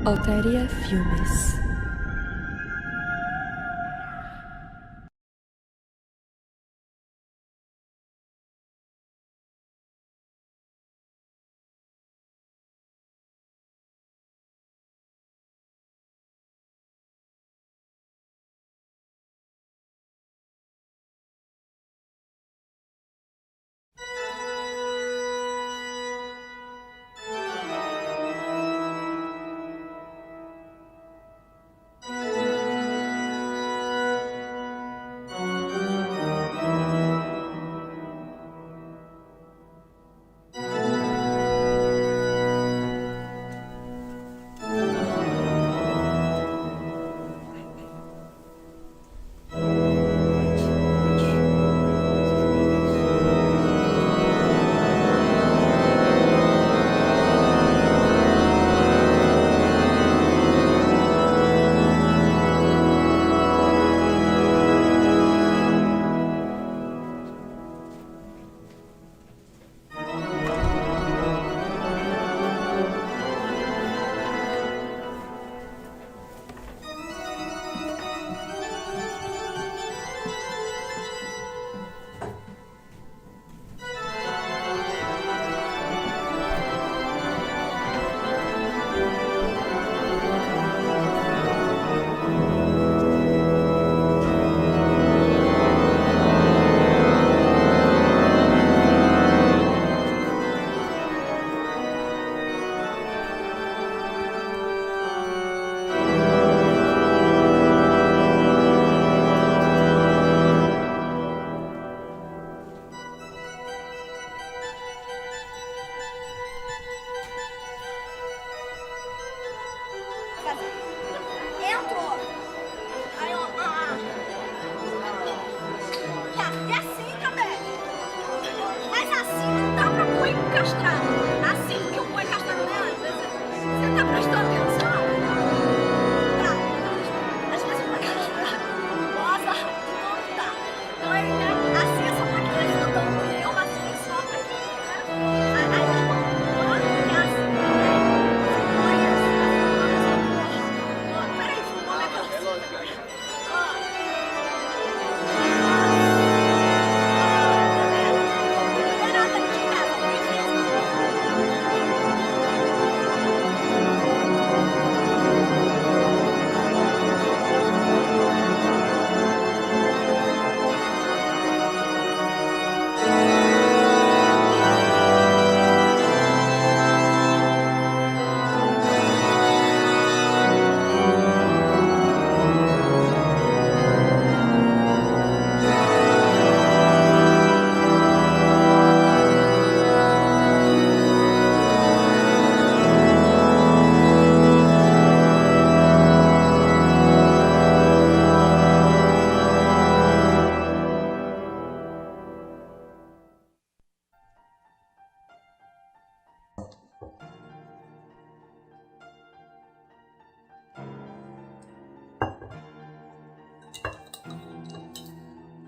Alteria Filmes.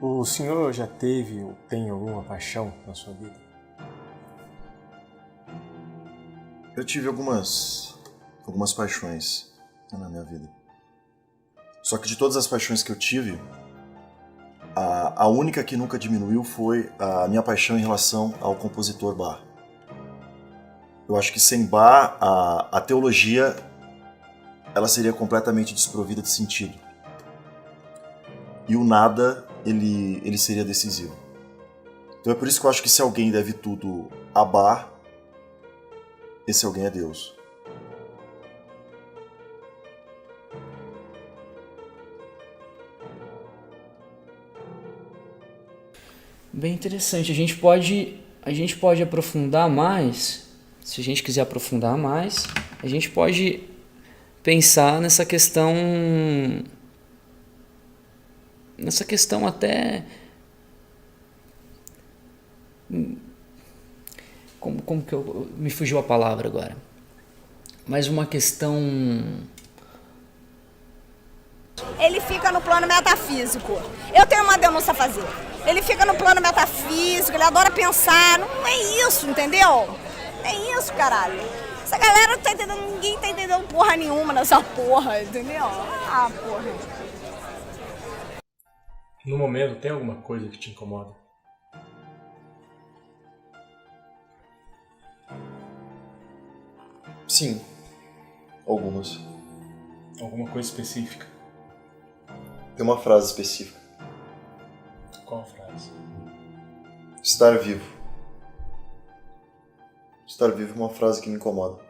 O senhor já teve ou tem alguma paixão na sua vida? Eu tive algumas paixões na minha vida. Só que de todas as paixões que eu tive, a única que nunca diminuiu foi a minha paixão em relação ao compositor Bach. Eu acho que sem Bach, a teologia ela seria completamente desprovida de sentido. E o nada, ele seria decisivo. Então é por isso que eu acho que se alguém deve tudo a Bach, esse alguém é Deus. Bem interessante. A gente pode aprofundar mais. Se a gente quiser aprofundar mais, a gente pode pensar nessa questão até como que me fugiu a palavra agora, mas uma questão. Ele fica no plano metafísico. Eu tenho uma denúncia a fazer. Ele fica no plano metafísico, ele adora pensar. Não é isso, entendeu? É isso, caralho. Essa galera não tá entendendo, ninguém tá entendendo porra nenhuma nessa porra, entendeu? Ah, porra. No momento, tem alguma coisa que te incomoda? Sim, algumas. Alguma coisa específica? Tem uma frase específica. Qual a frase? Estar vivo. Estar vivo é uma frase que me incomoda.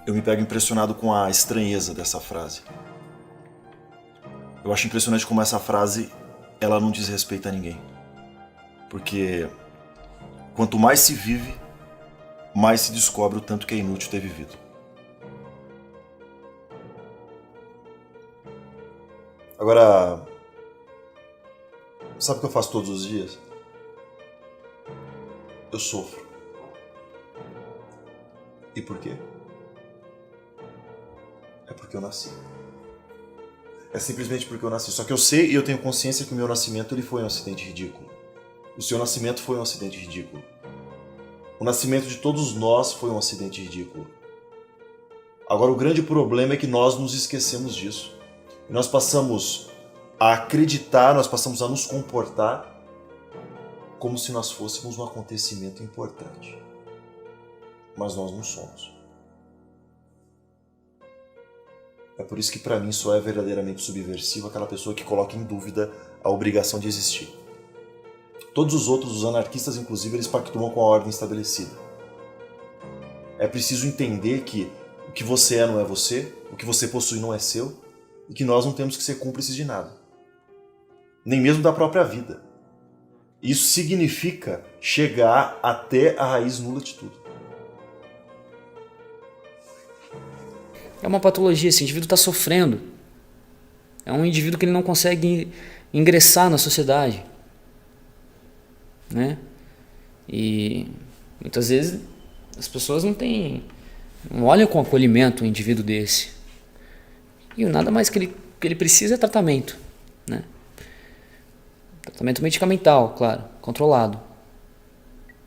Eu me pego impressionado com a estranheza dessa frase. Eu acho impressionante como essa frase, ela não diz respeito a ninguém. Porque quanto mais se vive, mais se descobre o tanto que é inútil ter vivido. Agora, sabe o que eu faço todos os dias? Eu sofro. E por quê? É porque eu nasci. É simplesmente porque eu nasci. Só que eu sei e eu tenho consciência que o meu nascimento ele foi um acidente ridículo. O seu nascimento foi um acidente ridículo. O nascimento de todos nós foi um acidente ridículo. Agora, o grande problema é que nós nos esquecemos disso. E nós passamos a acreditar, nós passamos a nos comportar como se nós fôssemos um acontecimento importante. Mas nós não somos. É por isso que para mim só é verdadeiramente subversivo aquela pessoa que coloca em dúvida a obrigação de existir. Todos os outros, os anarquistas inclusive, eles pactuam com a ordem estabelecida. É preciso entender que o que você é não é você, o que você possui não é seu, e que nós não temos que ser cúmplices de nada. Nem mesmo da própria vida. Isso significa chegar até a raiz nula de tudo. É uma patologia, esse indivíduo está sofrendo. É um indivíduo que ele não consegue ingressar na sociedade. Né? E muitas vezes as pessoas não olham com acolhimento um indivíduo desse. E nada mais que ele precisa é tratamento. Né? Tratamento medicamental, claro, controlado.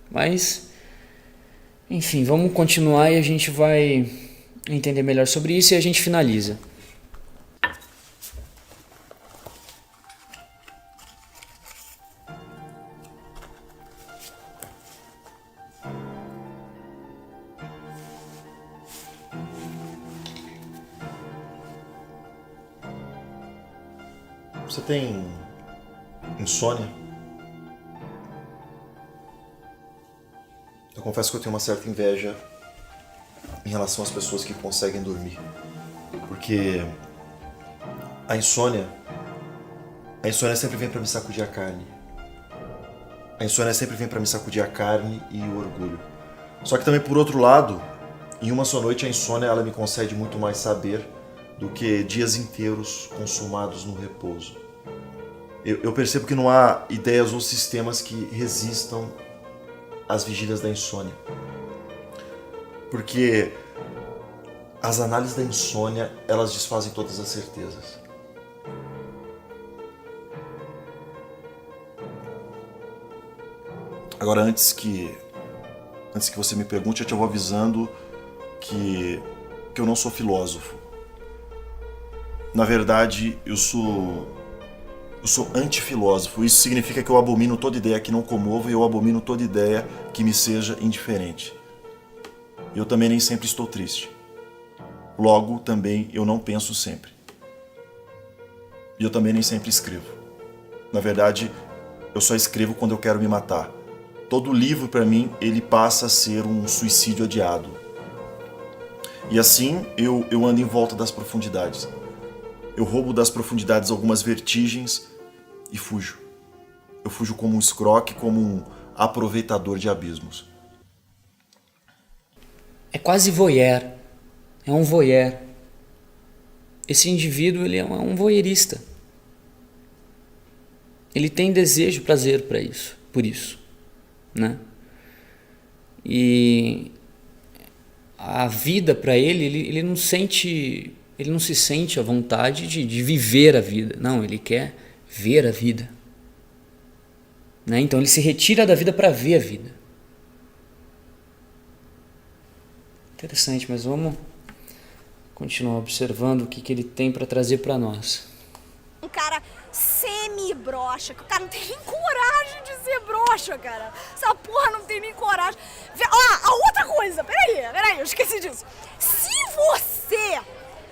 Mas, enfim, vamos continuar e a gente vai entender melhor sobre isso e a gente finaliza. Você tem insônia? Eu confesso que eu tenho uma certa inveja em relação às pessoas que conseguem dormir. Porque a insônia sempre vem para me sacudir a carne. A insônia sempre vem para me sacudir a carne e o orgulho. Só que também, por outro lado, em uma só noite a insônia ela me concede muito mais saber do que dias inteiros consumados no repouso. Eu percebo que não há ideias ou sistemas que resistam às vigílias da insônia. Porque as análises da insônia, elas desfazem todas as certezas. Agora, antes que você me pergunte, eu te vou avisando que eu não sou filósofo. Na verdade, eu sou antifilósofo. Isso significa que eu abomino toda ideia que não comova e eu abomino toda ideia que me seja indiferente. Eu também nem sempre estou triste. Logo, também eu não penso sempre. E eu também nem sempre escrevo. Na verdade, eu só escrevo quando eu quero me matar. Todo livro, para mim, ele passa a ser um suicídio adiado. E assim, eu ando em volta das profundidades. Eu roubo das profundidades algumas vertigens e fujo. Eu fujo como um escroque, como um aproveitador de abismos. É quase voyeur. É um voyeur. Esse indivíduo ele é um voyeurista. Ele tem desejo, prazer por isso. Né? E a vida para ele não se sente à vontade de viver a vida. Não, ele quer ver a vida. Né? Então ele se retira da vida para ver a vida. Interessante, mas vamos continuar observando o que ele tem para trazer para nós. Um cara semi-broxa, que o cara não tem nem coragem de ser broxa, cara. Essa porra não tem nem coragem. Ó, a outra coisa, peraí, eu esqueci disso. Se você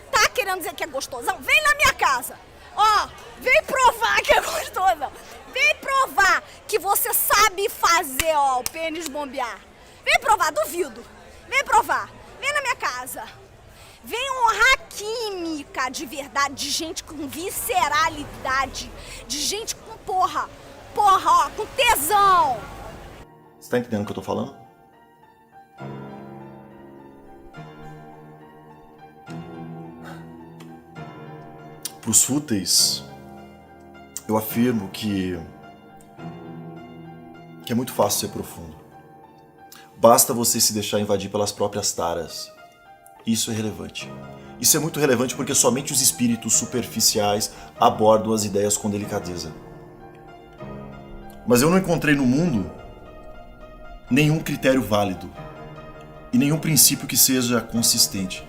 tá querendo dizer que é gostosão, vem na minha casa. Ó, vem provar que é gostosão. Vem provar que você sabe fazer, ó, o pênis bombear. Vem provar, duvido. Vem provar, vem na minha casa. Vem honrar química de verdade, de gente com visceralidade, de gente com porra, ó, com tesão. Você tá entendendo o que eu tô falando? Pros fúteis, eu afirmo que é muito fácil ser profundo. Basta você se deixar invadir pelas próprias taras. Isso é relevante. Isso é muito relevante porque somente os espíritos superficiais abordam as ideias com delicadeza. Mas eu não encontrei no mundo nenhum critério válido e nenhum princípio que seja consistente.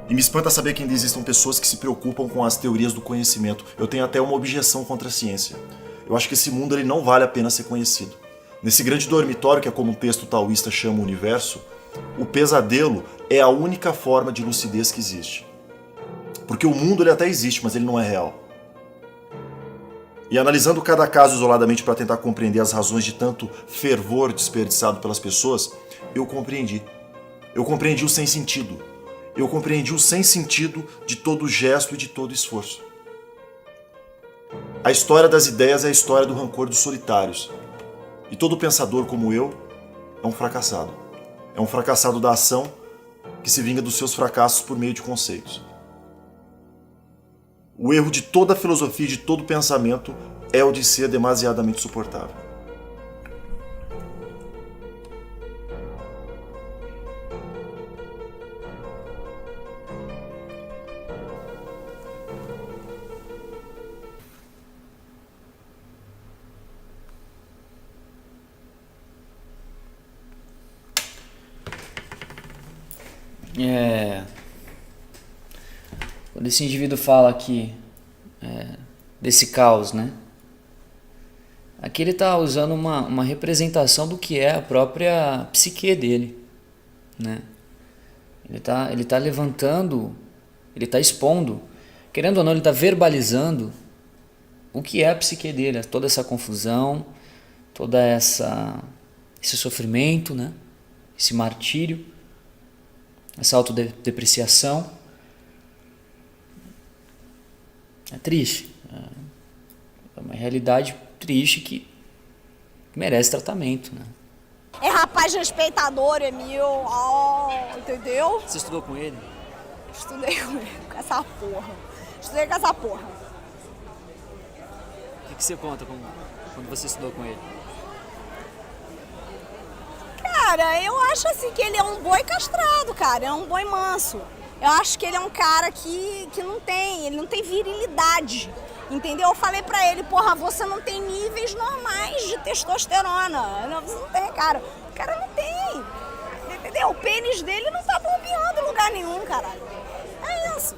E me espanta saber que ainda existam pessoas que se preocupam com as teorias do conhecimento. Eu tenho até uma objeção contra a ciência. Eu acho que esse mundo ele não vale a pena ser conhecido. Nesse grande dormitório, que é como um texto taoísta chama o universo, o pesadelo é a única forma de lucidez que existe. Porque o mundo ele até existe, mas ele não é real. E analisando cada caso isoladamente para tentar compreender as razões de tanto fervor desperdiçado pelas pessoas, eu compreendi. Eu compreendi o sem sentido. Eu compreendi o sem sentido de todo gesto e de todo esforço. A história das ideias é a história do rancor dos solitários. E todo pensador como eu é um fracassado. É um fracassado da ação que se vinga dos seus fracassos por meio de conceitos. O erro de toda filosofia e de todo pensamento é o de ser demasiadamente suportável. Quando esse indivíduo fala aqui desse caos, né? Aqui ele está usando uma representação do que é a própria psique dele, né? Ele tá levantando, ele está expondo, querendo ou não, ele está verbalizando o que é a psique dele, toda essa confusão, toda esse sofrimento, né? Esse martírio, essa autodepreciação. É triste. É uma realidade triste que merece tratamento, né? É rapaz respeitador, Emil, entendeu? Você estudou com ele? Estudei com essa porra. Estudei com essa porra. O que você conta quando você estudou com ele? Cara, eu acho assim que ele é um boi castrado, cara. É um boi manso. Eu acho que ele é um cara que ele não tem virilidade, entendeu? Eu falei pra ele, porra, você não tem níveis normais de testosterona. Não, você não tem, cara. O cara não tem, entendeu? O pênis dele não tá bombeando em lugar nenhum, caralho. É isso.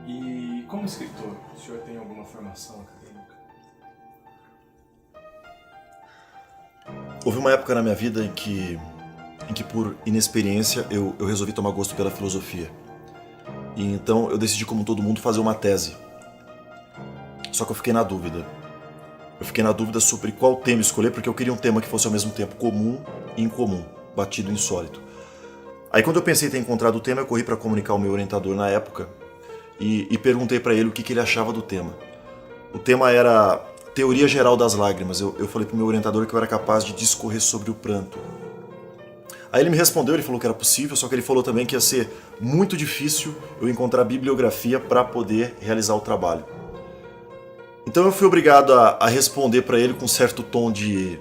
E como escritor, o senhor tem alguma formação acadêmica? Houve uma época na minha vida em que por inexperiência eu resolvi tomar gosto pela filosofia. E então eu decidi, como todo mundo, fazer uma tese. Só que eu fiquei na dúvida. Eu fiquei na dúvida sobre qual tema escolher, porque eu queria um tema que fosse ao mesmo tempo comum e incomum, batido e insólito. Aí quando eu pensei em ter encontrado o tema, eu corri para comunicar ao meu orientador na época e perguntei para ele o que ele achava do tema. O tema era Teoria Geral das Lágrimas. Eu falei pro meu orientador que eu era capaz de discorrer sobre o pranto. Aí ele me respondeu, ele falou que era possível, só que ele falou também que ia ser muito difícil eu encontrar bibliografia para poder realizar o trabalho. Então eu fui obrigado a responder para ele com um certo tom de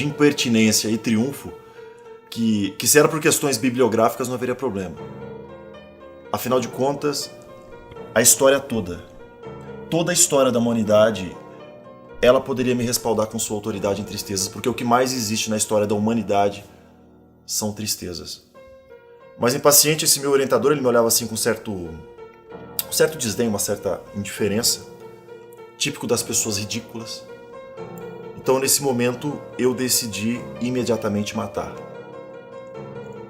impertinência e triunfo, que se era por questões bibliográficas não haveria problema. Afinal de contas, a história toda a história da humanidade, ela poderia me respaldar com sua autoridade em tristezas, porque o que mais existe na história da humanidade são tristezas. Mas impaciente, esse meu orientador, ele me olhava assim com um certo desdém, uma certa indiferença, típico das pessoas ridículas. Então, nesse momento, eu decidi imediatamente matar.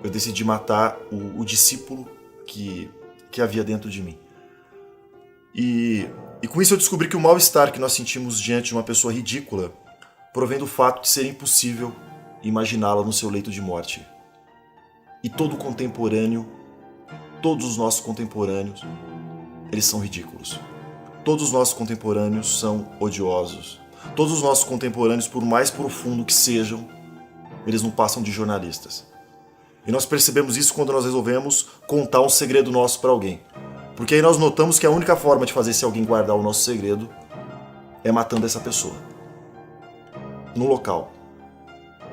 Eu decidi matar o discípulo que havia dentro de mim. E com isso eu descobri que o mal-estar que nós sentimos diante de uma pessoa ridícula provém do fato de ser impossível imaginá-la no seu leito de morte. E todo contemporâneo, todos os nossos contemporâneos, eles são ridículos. Todos os nossos contemporâneos são odiosos. Todos os nossos contemporâneos, por mais profundo que sejam, eles não passam de jornalistas. E nós percebemos isso quando nós resolvemos contar um segredo nosso para alguém. Porque aí nós notamos que a única forma de fazer esse alguém guardar o nosso segredo é matando essa pessoa. No local.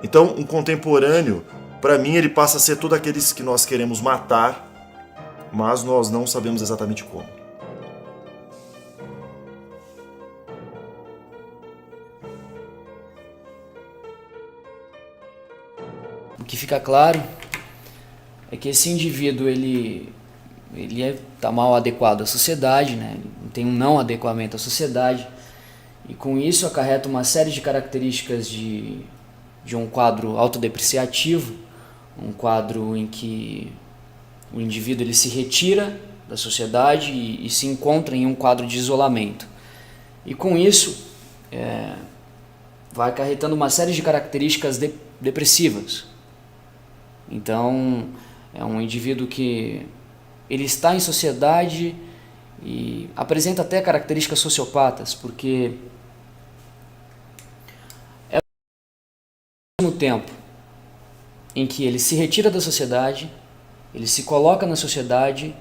Então, um contemporâneo, para mim, ele passa a ser todos aqueles que nós queremos matar, mas nós não sabemos exatamente como. O que fica claro é que esse indivíduo ele está mal adequado à sociedade, né? Ele tem um não adequamento à sociedade, e com isso acarreta uma série de características de um quadro autodepreciativo, um quadro em que o indivíduo ele se retira da sociedade e se encontra em um quadro de isolamento. E com isso vai acarretando uma série de características depressivas. Então, é um indivíduo que ele está em sociedade e apresenta até características sociopatas, porque é ao mesmo tempo em que ele se retira da sociedade, ele se coloca na sociedade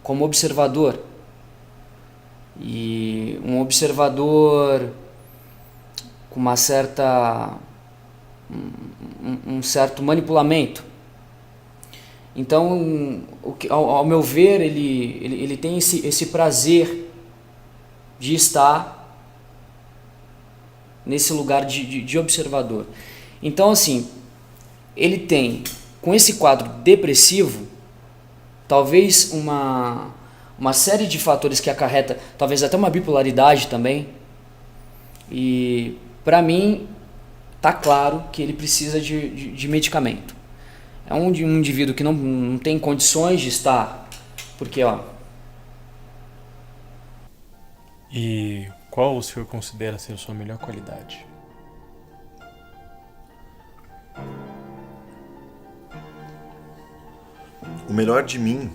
como observador. E um observador com uma certa um certo manipulamento. Então, ao meu ver, ele tem esse prazer de estar nesse lugar de observador. Então, assim, ele tem, com esse quadro depressivo, talvez uma série de fatores que acarreta, talvez até uma bipolaridade também. E, para mim, tá claro que ele precisa de medicamento. É um indivíduo que não tem condições de estar, porque, ó... E qual o senhor considera ser a sua melhor qualidade? O melhor de mim,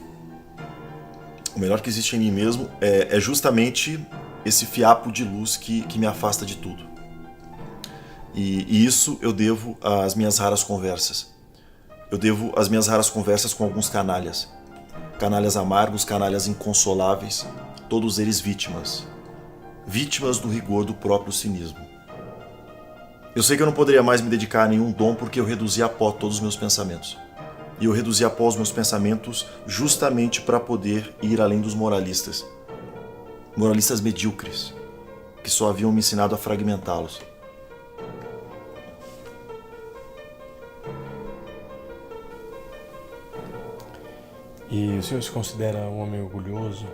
o melhor que existe em mim mesmo, é justamente esse fiapo de luz que me afasta de tudo. E isso eu devo às minhas raras conversas. Eu devo às minhas raras conversas com alguns canalhas. Canalhas amargos, canalhas inconsoláveis, todos eles vítimas. Vítimas do rigor do próprio cinismo. Eu sei que eu não poderia mais me dedicar a nenhum dom porque eu reduzi a pó todos os meus pensamentos. E eu reduzi a pó os meus pensamentos justamente para poder ir além dos moralistas. Moralistas medíocres, que só haviam me ensinado a fragmentá-los. E o senhor se considera um homem orgulhoso?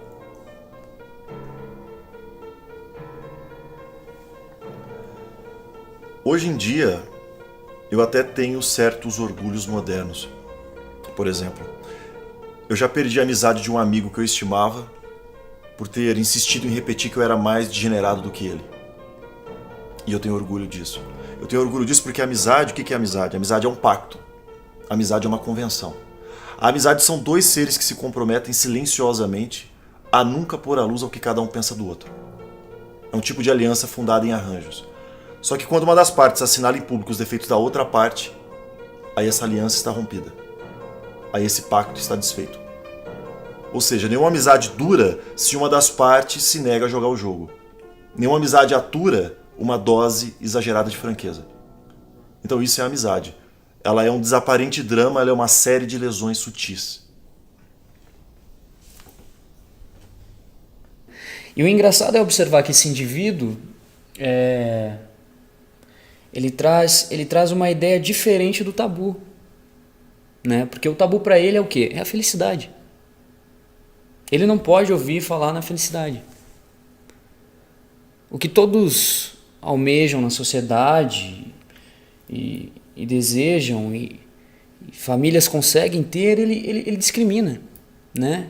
Hoje em dia, eu até tenho certos orgulhos modernos. Por exemplo, eu já perdi a amizade de um amigo que eu estimava por ter insistido em repetir que eu era mais degenerado do que ele. E eu tenho orgulho disso. Eu tenho orgulho disso porque a amizade, o que é amizade? A amizade é um pacto. A amizade é uma convenção. A amizade são dois seres que se comprometem silenciosamente a nunca pôr à luz ao que cada um pensa do outro. É um tipo de aliança fundada em arranjos. Só que quando uma das partes assinala em público os defeitos da outra parte, aí essa aliança está rompida. Aí esse pacto está desfeito. Ou seja, nenhuma amizade dura se uma das partes se nega a jogar o jogo. Nenhuma amizade atura uma dose exagerada de franqueza. Então isso é amizade. ela é um desaparente drama, ela é uma série de lesões sutis. E o engraçado é observar que esse indivíduo ele traz uma ideia diferente do tabu, né? Porque o tabu para ele é o quê? É a felicidade. Ele não pode ouvir falar na felicidade. O que todos almejam na sociedade e desejam e famílias conseguem ter, ele discrimina, né?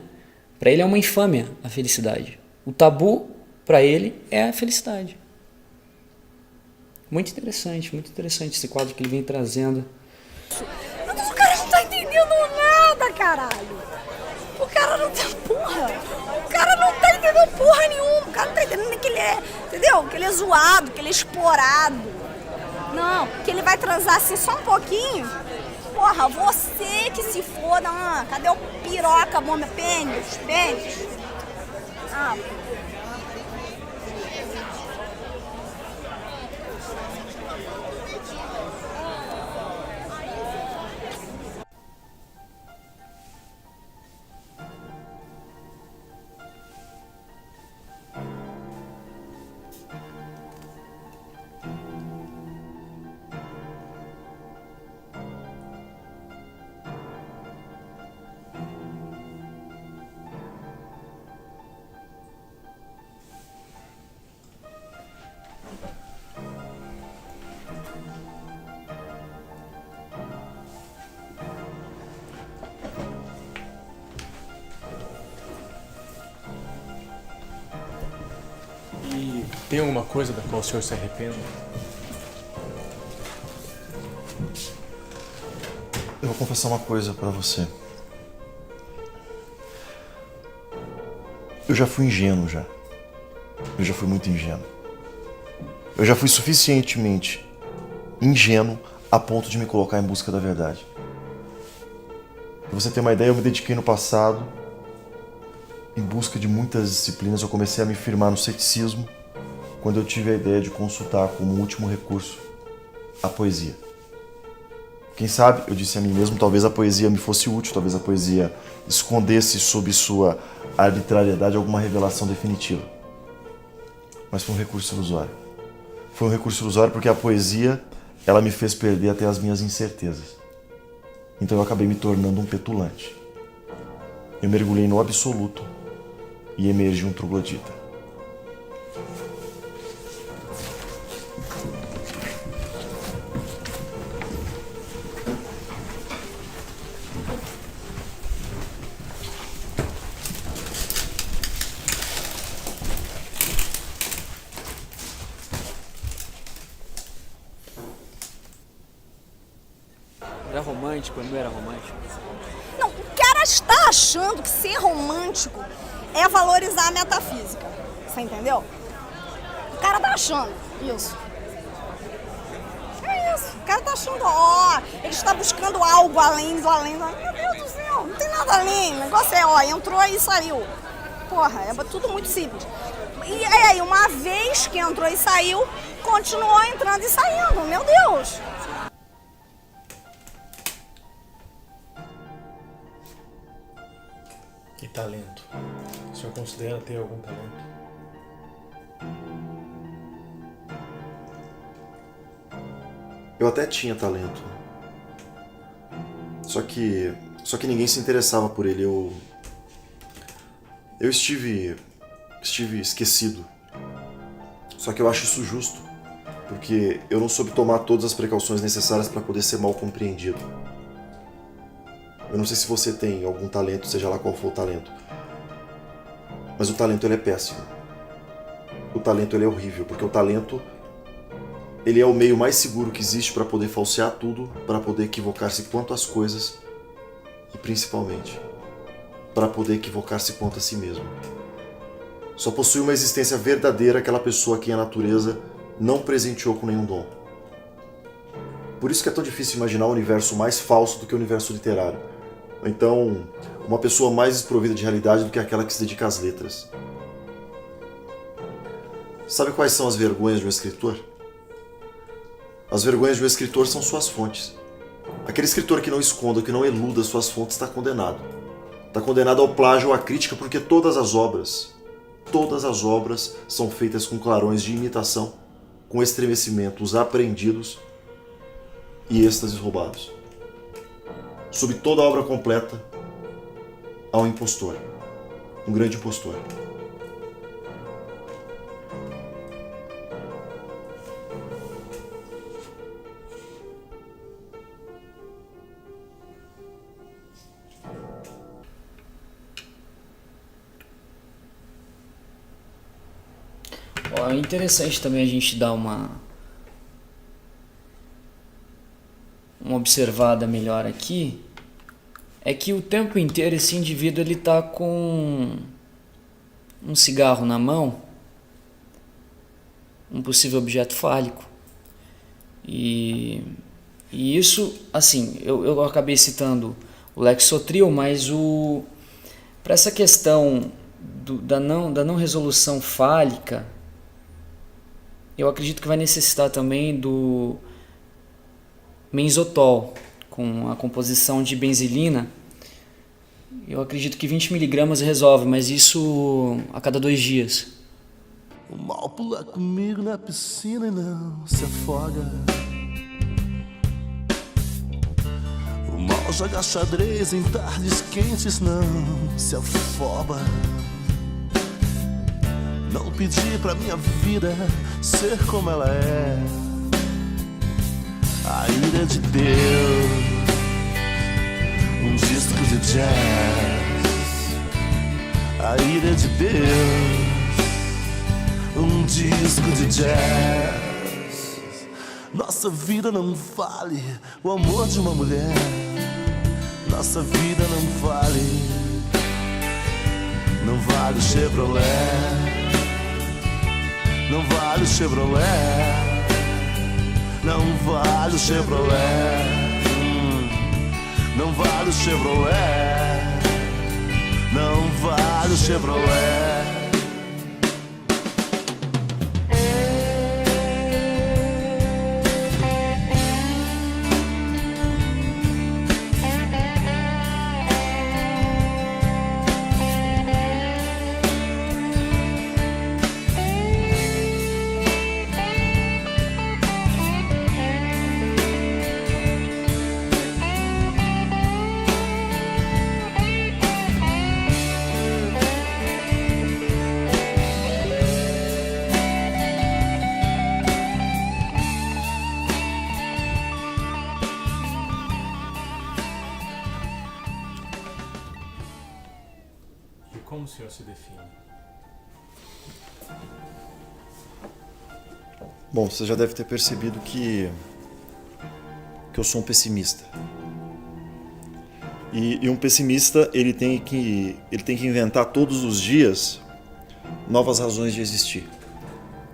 Para ele é uma infâmia a felicidade. O tabu para ele é a felicidade. Muito interessante esse quadro que ele vem trazendo. Mas o cara não tá entendendo nada, caralho. O cara não tá... Porra! O cara não tá entendendo porra nenhuma. O cara não tá entendendo que ele é... Entendeu? Que ele é zoado, que ele é explorado. Não, que ele vai transar assim só um pouquinho. Porra, você que se foda. Cadê o piroca, bomba? Pênis? Ah, E tem alguma coisa da qual o senhor se arrependa? Eu vou confessar uma coisa pra você. Eu já fui ingênuo já. Eu já fui muito ingênuo. Eu já fui suficientemente ingênuo a ponto de me colocar em busca da verdade. Pra você ter uma ideia, eu me dediquei no passado em busca de muitas disciplinas. Eu comecei a me firmar no ceticismo quando eu tive a ideia de consultar como último recurso a poesia. Quem sabe, eu disse a mim mesmo, talvez a poesia me fosse útil, talvez a poesia escondesse sob sua arbitrariedade alguma revelação definitiva. Mas foi um recurso ilusório. Foi um recurso ilusório porque a poesia, ela me fez perder até as minhas incertezas. Então eu acabei me tornando um petulante. Eu mergulhei no absoluto e emergi um troglodita. Era romântico, não era romântico? não, o cara está achando que ser romântico é valorizar a metafísica. Você entendeu? O cara tá achando isso. É isso. O cara tá achando, ele está buscando algo além do além do... Meu Deus do céu, não tem nada além. O negócio é, entrou e saiu. Porra, é tudo muito simples. E aí, uma vez que entrou e saiu, continuou entrando e saindo. Meu Deus. E talento? O senhor considera ter algum talento? Eu até tinha talento. Só que ninguém se interessava por ele. Eu estive esquecido. Só que eu acho isso justo, porque eu não soube tomar todas as precauções necessárias para poder ser mal compreendido. Eu não sei se você tem algum talento, seja lá qual for o talento. Mas o talento ele é péssimo. O talento ele é horrível, porque o talento ele é o meio mais seguro que existe para poder falsear tudo, para poder equivocar-se quanto às coisas e principalmente para poder equivocar-se quanto a si mesmo. Só possui uma existência verdadeira aquela pessoa a quem a natureza não presenteou com nenhum dom. Por isso que é tão difícil imaginar um universo mais falso do que o universo literário. Ou então, uma pessoa mais desprovida de realidade do que aquela que se dedica às letras. Sabe quais são as vergonhas de um escritor? As vergonhas de um escritor são suas fontes. Aquele escritor que não esconda, que não eluda suas fontes está condenado. Está condenado ao plágio ou à crítica, porque todas as obras são feitas com clarões de imitação, com estremecimentos apreendidos e êxtases roubados. Sob toda a obra completa, há um impostor, um grande impostor. É interessante também a gente dar uma observada melhor aqui, é que o tempo inteiro esse indivíduo ele tá com um cigarro na mão, um possível objeto fálico. E isso, assim, eu acabei citando o Lexotril, mas para essa questão da não resolução fálica, eu acredito que vai necessitar também do benzotol, com a composição de benzilina. Eu acredito que 20 mg resolve, mas isso a cada 2 dias. O mal pula comigo na piscina e não se afoga. O mal joga xadrez em tardes quentes, não se afoba. Não pedi pra minha vida ser como ela é. A ira de Deus, um disco de jazz. A ira de Deus, um disco de jazz. Nossa vida não vale o amor de uma mulher. Nossa vida não vale o Chevrolet. Não vale o Chevrolet. Não vale o Chevrolet. Não vale o Chevrolet. Não vale o Chevrolet. Como o senhor se define? Bom, você já deve ter percebido que eu sou um pessimista. E um pessimista, ele tem que inventar todos os dias novas razões de existir.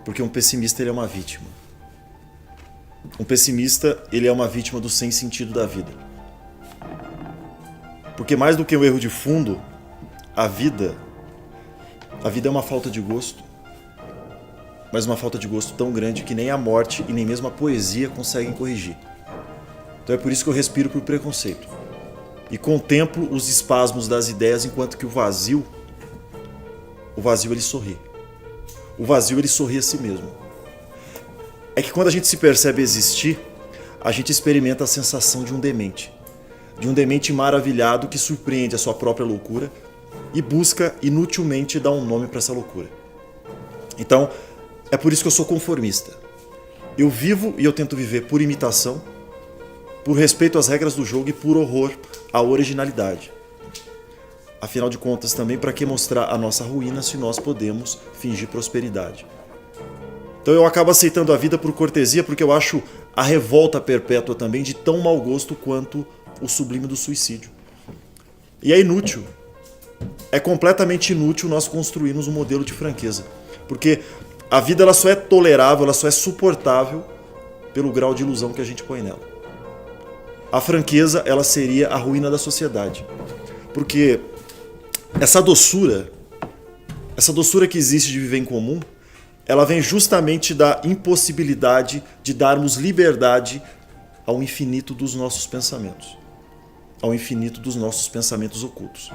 Porque um pessimista, ele é uma vítima. Um pessimista, ele é uma vítima do sem sentido da vida. Porque mais do que um erro de fundo, a vida é uma falta de gosto, mas uma falta de gosto tão grande que nem a morte e nem mesmo a poesia conseguem corrigir. Então é por isso que eu respiro por preconceito e contemplo os espasmos das ideias, enquanto que o vazio ele sorri. O vazio ele sorri a si mesmo. É que quando a gente se percebe existir, a gente experimenta a sensação de um demente maravilhado que surpreende a sua própria loucura e busca inutilmente dar um nome para essa loucura. Então, é por isso que eu sou conformista. Eu vivo e eu tento viver por imitação, por respeito às regras do jogo e por horror à originalidade. Afinal de contas, também para que mostrar a nossa ruína se nós podemos fingir prosperidade? Então eu acabo aceitando a vida por cortesia, porque eu acho a revolta perpétua também de tão mau gosto quanto o sublime do suicídio. E é inútil. É completamente inútil nós construirmos um modelo de franqueza, porque a vida ela só é tolerável, ela só é suportável pelo grau de ilusão que a gente põe nela. A franqueza ela seria a ruína da sociedade, porque essa doçura que existe de viver em comum, ela vem justamente da impossibilidade de darmos liberdade ao infinito dos nossos pensamentos, ao infinito dos nossos pensamentos ocultos.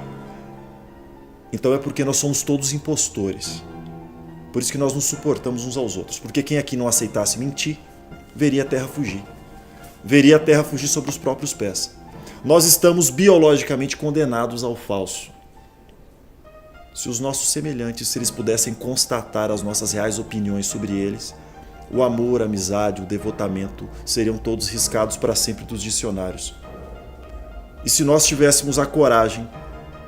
Então é porque nós somos todos impostores. Por isso que nós nos suportamos uns aos outros. Porque quem aqui não aceitasse mentir, veria a terra fugir. Veria a terra fugir sobre os próprios pés. Nós estamos biologicamente condenados ao falso. Se os nossos semelhantes, se eles pudessem constatar as nossas reais opiniões sobre eles, o amor, a amizade, o devotamento seriam todos riscados para sempre dos dicionários. E se nós tivéssemos a coragem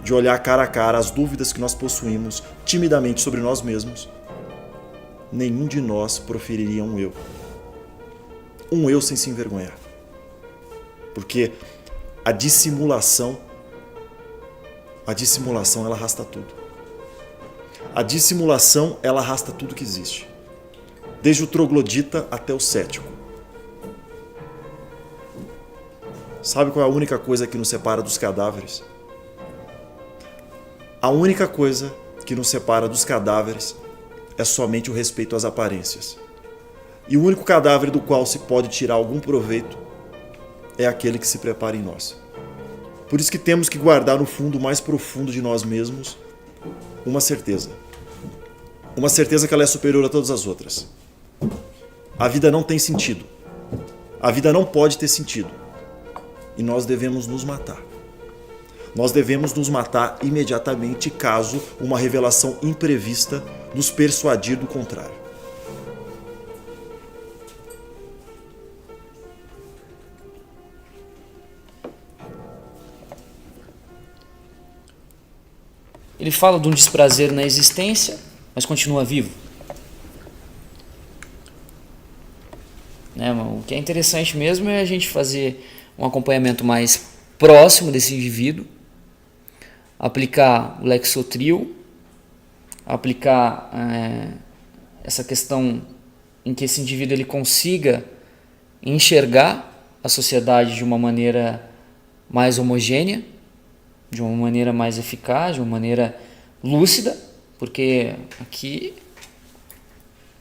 de olhar cara a cara as dúvidas que nós possuímos timidamente sobre nós mesmos, nenhum de nós proferiria um eu. Um eu sem se envergonhar. Porque a dissimulação ela arrasta tudo. A dissimulação ela arrasta tudo que existe. Desde o troglodita até o cético. Sabe qual é a única coisa que nos separa dos cadáveres? A única coisa que nos separa dos cadáveres é somente o respeito às aparências. E o único cadáver do qual se pode tirar algum proveito é aquele que se prepara em nós. Por isso que temos que guardar no fundo mais profundo de nós mesmos uma certeza. Uma certeza que ela é superior a todas as outras. A vida não tem sentido. A vida não pode ter sentido. E nós devemos nos matar. Nós devemos nos matar imediatamente caso uma revelação imprevista nos persuadir do contrário. Ele fala de um desprazer na existência, mas continua vivo. Né? O que é interessante mesmo é a gente fazer um acompanhamento mais próximo desse indivíduo, aplicar o Lexotril, aplicar essa questão em que esse indivíduo ele consiga enxergar a sociedade de uma maneira mais homogênea, de uma maneira mais eficaz, de uma maneira lúcida, porque aqui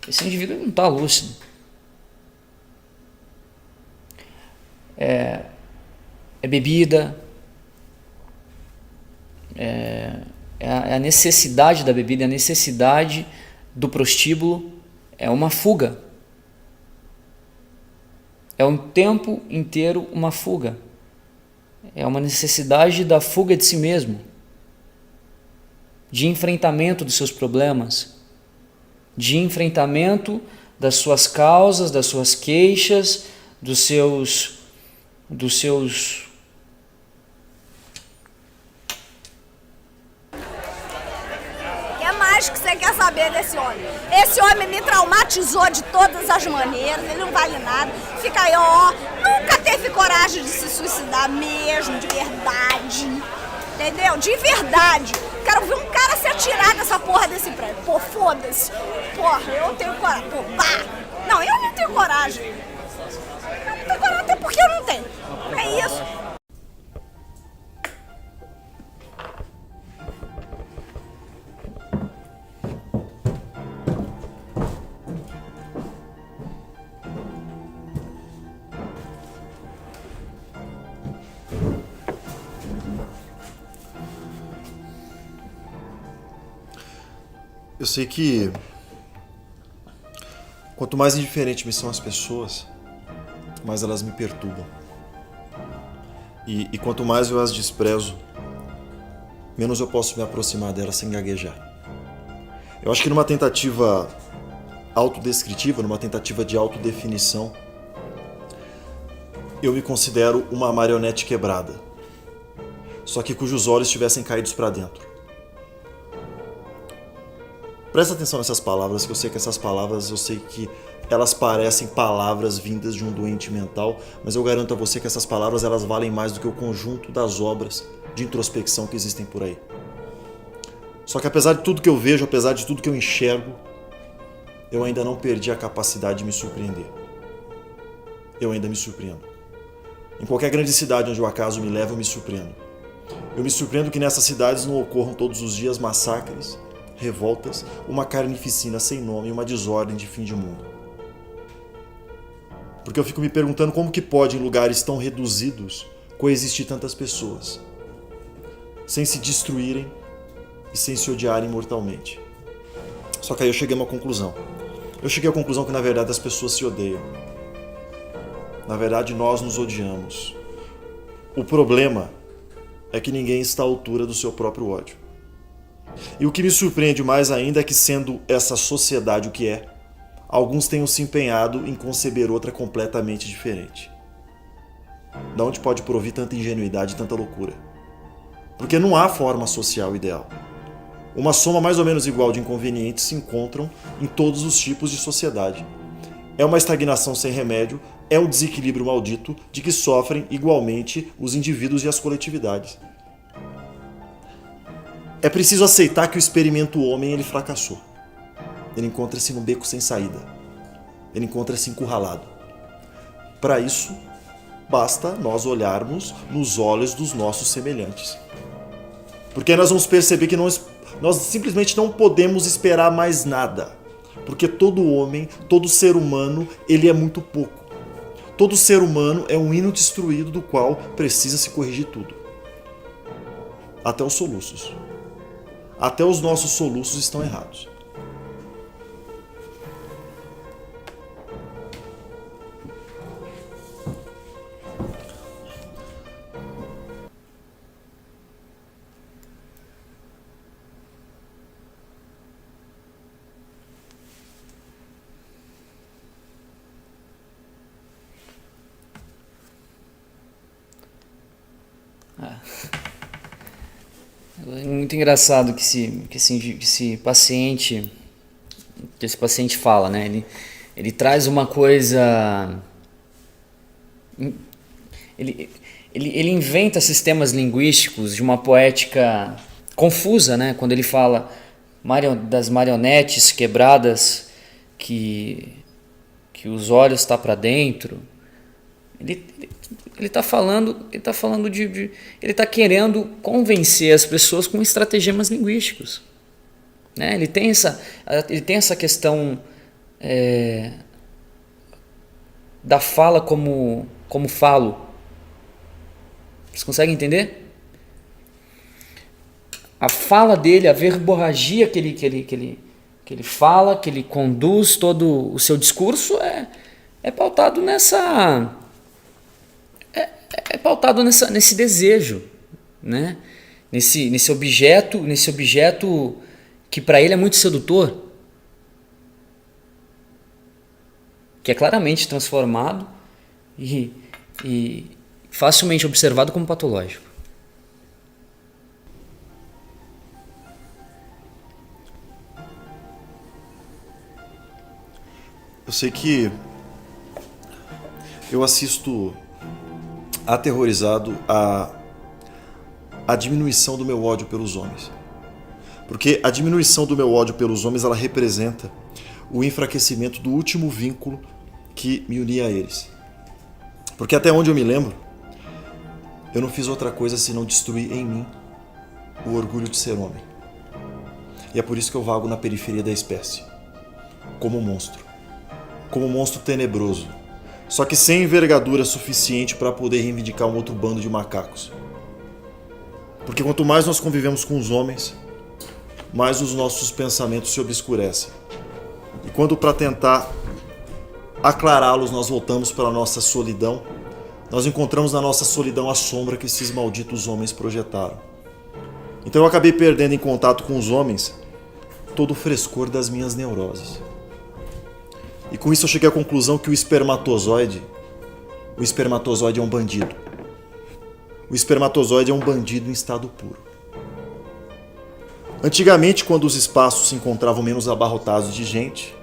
esse indivíduo não está lúcido. É bebida, é a necessidade da bebida, é a necessidade do prostíbulo, é uma fuga. É um tempo inteiro uma fuga. É uma necessidade da fuga de si mesmo, de enfrentamento dos seus problemas, de enfrentamento das suas causas, das suas queixas, dos seus O que mais que você quer saber desse homem? Esse homem me traumatizou de todas as maneiras, ele não vale nada. Fica aí, ó, nunca teve coragem de se suicidar mesmo, de verdade. Entendeu? De verdade. Quero ver um cara se atirar dessa porra desse prédio. Pô, foda-se. Porra, eu não tenho coragem. Pô, pá. Não, eu não tenho coragem. Eu não tenho coragem até porque eu não tenho. É isso. Eu sei que quanto mais indiferente me são as pessoas, mais elas me perturbam. E quanto mais eu as desprezo, menos eu posso me aproximar delas sem gaguejar. Eu acho que numa tentativa autodescritiva, numa tentativa de autodefinição, eu me considero uma marionete quebrada, só que cujos olhos estivessem caídos para dentro. Presta atenção nessas palavras, que eu sei que essas palavras, eu sei que elas parecem palavras vindas de um doente mental, mas eu garanto a você que essas palavras elas valem mais do que o conjunto das obras de introspecção que existem por aí. Só que apesar de tudo que eu vejo, apesar de tudo que eu enxergo, eu ainda não perdi a capacidade de me surpreender. Eu ainda me surpreendo. Em qualquer grande cidade onde o acaso me leva, eu me surpreendo. Eu me surpreendo que nessas cidades não ocorram todos os dias massacres, revoltas, uma carnificina sem nome e uma desordem de fim de mundo. Porque eu fico me perguntando como que pode, em lugares tão reduzidos, coexistir tantas pessoas, sem se destruírem e sem se odiarem mortalmente. Só que aí eu cheguei a uma conclusão. Eu cheguei à conclusão que, na verdade, as pessoas se odeiam. Na verdade, nós nos odiamos. O problema é que ninguém está à altura do seu próprio ódio. E o que me surpreende mais ainda é que, sendo essa sociedade o que é, alguns tenham se empenhado em conceber outra completamente diferente. Da onde pode provir tanta ingenuidade e tanta loucura? Porque não há forma social ideal. Uma soma mais ou menos igual de inconvenientes se encontram em todos os tipos de sociedade. É uma estagnação sem remédio, é um desequilíbrio maldito de que sofrem igualmente os indivíduos e as coletividades. É preciso aceitar que o experimento homem ele fracassou. Ele encontra-se num beco sem saída. Ele encontra-se encurralado. Para isso, basta nós olharmos nos olhos dos nossos semelhantes. Porque nós vamos perceber que nós simplesmente não podemos esperar mais nada. Porque todo homem, todo ser humano, ele é muito pouco. Todo ser humano é um hino destruído do qual precisa se corrigir tudo. Até os soluços. Até os nossos soluços estão errados. É muito engraçado que esse paciente fala, né? Ele traz uma coisa... Ele inventa sistemas linguísticos de uma poética confusa, né? Quando ele fala das marionetes quebradas que os olhos estão para dentro. Ele está falando ele está querendo convencer as pessoas com estratagemas linguísticos, né? Ele tem essa questão da fala como falo. Vocês conseguem entender? A fala dele, a verborragia que ele fala, que ele conduz todo o seu discurso é pautado nesse desejo, né? Nesse objeto que para ele é muito sedutor, que é claramente transformado e facilmente observado como patológico. Eu sei que eu assisto aterrorizado a diminuição do meu ódio pelos homens. Porque a diminuição do meu ódio pelos homens, ela representa o enfraquecimento do último vínculo que me unia a eles. Porque até onde eu me lembro, eu não fiz outra coisa senão destruir em mim o orgulho de ser homem. E é por isso que eu vago na periferia da espécie, como um monstro tenebroso, só que sem envergadura suficiente para poder reivindicar um outro bando de macacos. Porque quanto mais nós convivemos com os homens, mais os nossos pensamentos se obscurecem. E quando, para tentar aclará-los, nós voltamos para a nossa solidão, nós encontramos na nossa solidão a sombra que esses malditos homens projetaram. Então eu acabei perdendo em contato com os homens todo o frescor das minhas neuroses. E com isso eu cheguei à conclusão que o espermatozoide é um bandido. O espermatozoide é um bandido em estado puro. Antigamente, quando os espaços se encontravam menos abarrotados de gente,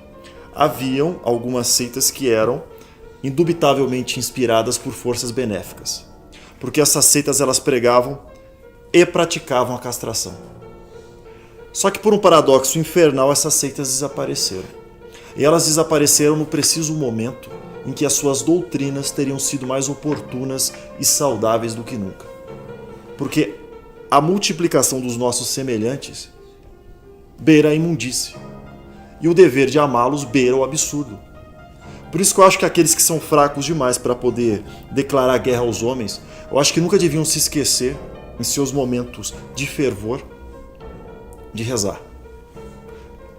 haviam algumas seitas que eram indubitavelmente inspiradas por forças benéficas. Porque essas seitas elas pregavam e praticavam a castração. Só que por um paradoxo infernal, essas seitas desapareceram. E elas desapareceram no preciso momento em que as suas doutrinas teriam sido mais oportunas e saudáveis do que nunca. Porque a multiplicação dos nossos semelhantes beira a imundície, e o dever de amá-los beira o absurdo. Por isso que eu acho que aqueles que são fracos demais para poder declarar guerra aos homens, eu acho que nunca deviam se esquecer, em seus momentos de fervor, de rezar.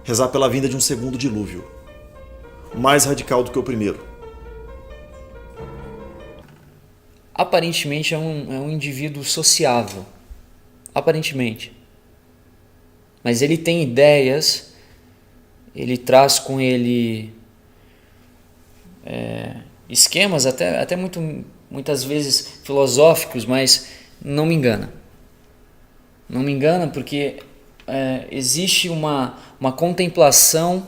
Rezar pela vinda de um segundo dilúvio, mais radical do que o primeiro. Aparentemente é um indivíduo sociável. Aparentemente. Mas ele tem ideias, ele traz com ele esquemas até muitas vezes filosóficos, mas não me engana. Não me engana porque existe uma contemplação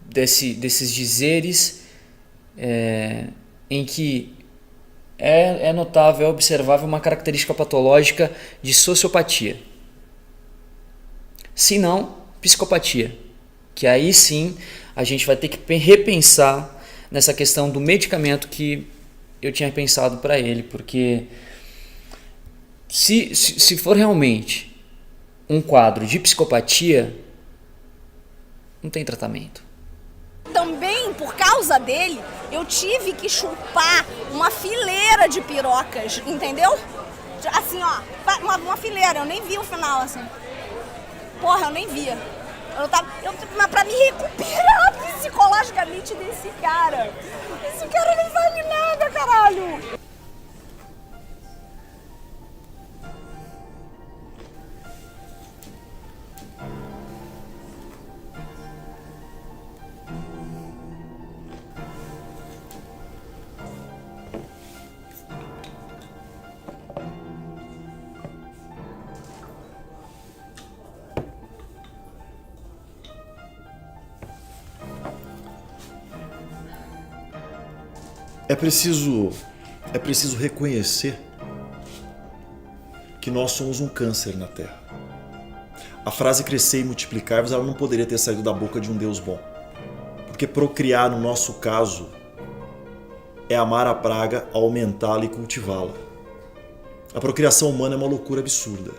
desses dizeres em que é notável, é observável uma característica patológica de sociopatia. Se não, psicopatia. Que aí sim a gente vai ter que repensar nessa questão do medicamento que eu tinha pensado para ele, porque se for realmente um quadro de psicopatia, não tem tratamento. Também, por causa dele, eu tive que chupar uma fileira de pirocas, entendeu? Assim, ó, uma fileira, eu nem vi o final, assim. Porra, eu nem via. Mas pra me recuperar psicologicamente desse cara. Esse cara não vale nada, caralho. É preciso reconhecer que nós somos um câncer na Terra. A frase crescer e multiplicar-vos, ela não poderia ter saído da boca de um Deus bom. Porque procriar, no nosso caso, é amar a praga, aumentá-la e cultivá-la. A procriação humana é uma loucura absurda.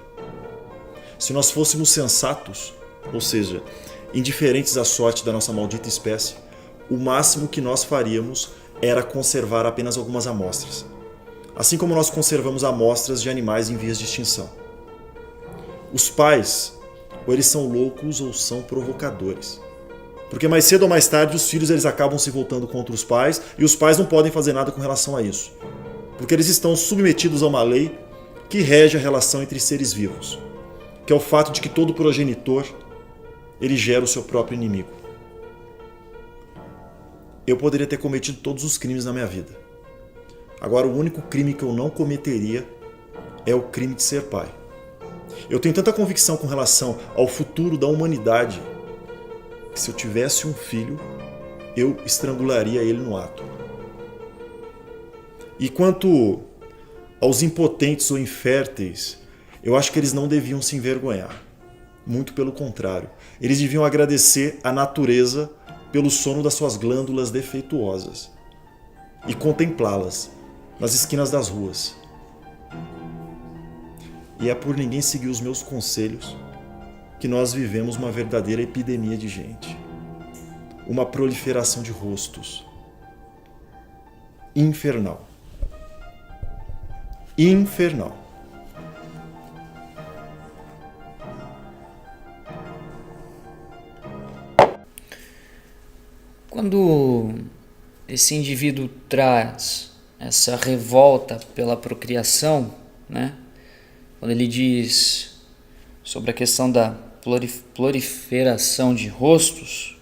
Se nós fôssemos sensatos, ou seja, indiferentes à sorte da nossa maldita espécie, o máximo que nós faríamos era conservar apenas algumas amostras. Assim como nós conservamos amostras de animais em vias de extinção. Os pais, ou eles são loucos ou são provocadores. Porque mais cedo ou mais tarde os filhos eles acabam se voltando contra os pais e os pais não podem fazer nada com relação a isso. Porque eles estão submetidos a uma lei que rege a relação entre seres vivos. Que é o fato de que todo progenitor ele gera o seu próprio inimigo. Eu poderia ter cometido todos os crimes na minha vida. Agora, o único crime que eu não cometeria é o crime de ser pai. Eu tenho tanta convicção com relação ao futuro da humanidade que se eu tivesse um filho, eu estrangularia ele no ato. E quanto aos impotentes ou inférteis, eu acho que eles não deviam se envergonhar. Muito pelo contrário. Eles deviam agradecer à natureza pelo sono das suas glândulas defeituosas e contemplá-las nas esquinas das ruas. E é por ninguém seguir os meus conselhos que nós vivemos uma verdadeira epidemia de gente. Uma proliferação de rostos. Infernal. Infernal. Quando esse indivíduo traz essa revolta pela procriação, né? Quando ele diz sobre a questão da proliferação de rostos,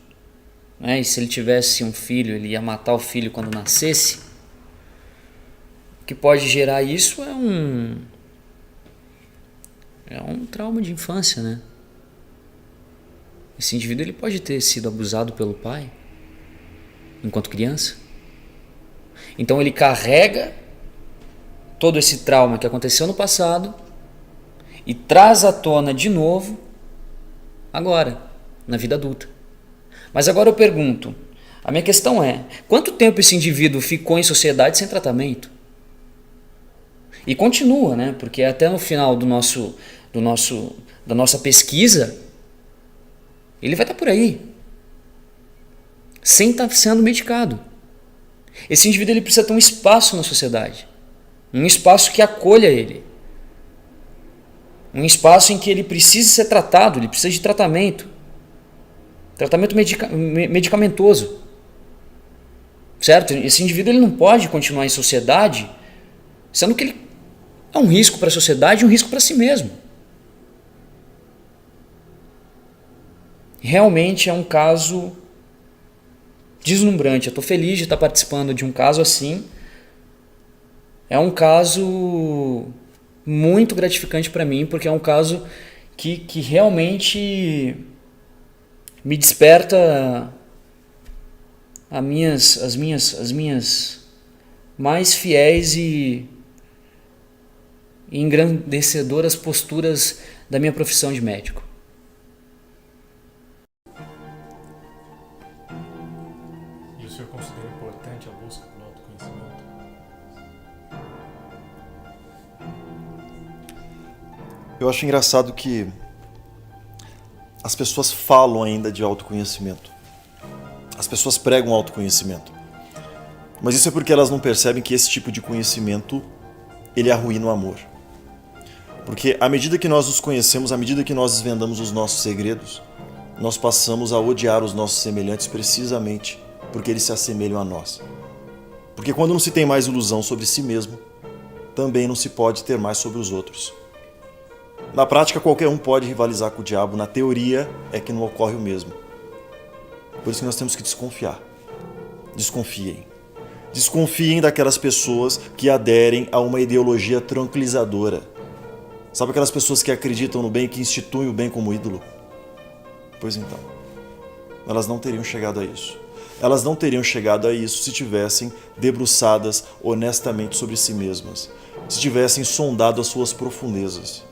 né? E se ele tivesse um filho, ele ia matar o filho quando nascesse, o que pode gerar isso é um trauma de infância, né? Esse indivíduo ele pode ter sido abusado pelo pai enquanto criança. Então ele carrega todo esse trauma que aconteceu no passado e traz à tona de novo agora, na vida adulta. Mas agora eu pergunto, a minha questão é, quanto tempo esse indivíduo ficou em sociedade sem tratamento? E continua, né? Porque até no final da nossa pesquisa, ele vai estar por aí. sem estar sendo medicado. Esse indivíduo ele precisa ter um espaço na sociedade, um espaço que acolha ele, um espaço em que ele precisa ser tratado, ele precisa de tratamento medicamentoso, certo? Esse indivíduo ele não pode continuar em sociedade, sendo que ele é um risco para a sociedade e um risco para si mesmo. Realmente é um caso deslumbrante. Eu estou feliz de estar participando de um caso assim. É um caso muito gratificante para mim, porque é um caso que realmente me desperta as minhas mais fiéis e engrandecedoras posturas da minha profissão de médico. E o senhor considera importante a busca pelo autoconhecimento? Eu acho engraçado que as pessoas falam ainda de autoconhecimento. As pessoas pregam autoconhecimento. Mas isso é porque elas não percebem que esse tipo de conhecimento, ele arruína o amor. Porque à medida que nós nos conhecemos, à medida que nós desvendamos os nossos segredos, nós passamos a odiar os nossos semelhantes precisamente porque eles se assemelham a nós. Porque quando não se tem mais ilusão sobre si mesmo, também não se pode ter mais sobre os outros. Na prática, qualquer um pode rivalizar com o diabo, na teoria é que não ocorre o mesmo. Por isso que nós temos que desconfiar. Desconfiem. Desconfiem daquelas pessoas que aderem a uma ideologia tranquilizadora. Sabe aquelas pessoas que acreditam no bem e que instituem o bem como ídolo? Pois então, elas não teriam chegado a isso. Elas não teriam chegado a isso se tivessem debruçadas honestamente sobre si mesmas, se tivessem sondado as suas profundezas.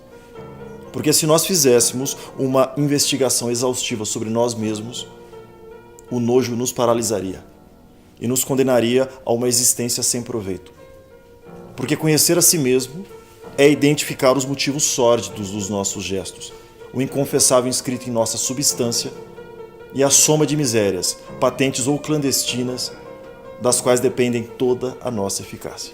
Porque se nós fizéssemos uma investigação exaustiva sobre nós mesmos, o nojo nos paralisaria e nos condenaria a uma existência sem proveito. Porque conhecer a si mesmo é identificar os motivos sórdidos dos nossos gestos, o inconfessável inscrito em nossa substância e a soma de misérias, patentes ou clandestinas, das quais dependem toda a nossa eficácia.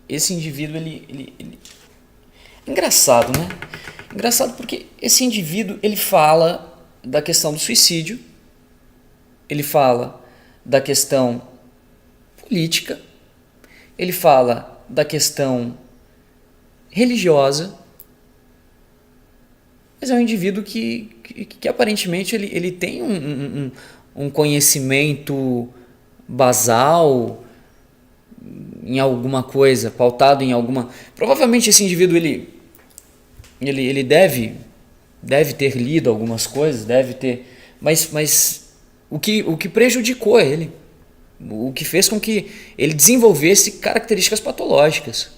Esse indivíduo, ele... Engraçado, né? Engraçado porque esse indivíduo, ele fala da questão do suicídio, ele fala da questão política, ele fala da questão religiosa, mas é um indivíduo que aparentemente ele tem um conhecimento basal em alguma coisa, pautado em alguma... Provavelmente esse indivíduo ele deve ter lido algumas coisas, deve ter... Mas o que prejudicou ele, o que fez com que ele desenvolvesse características patológicas.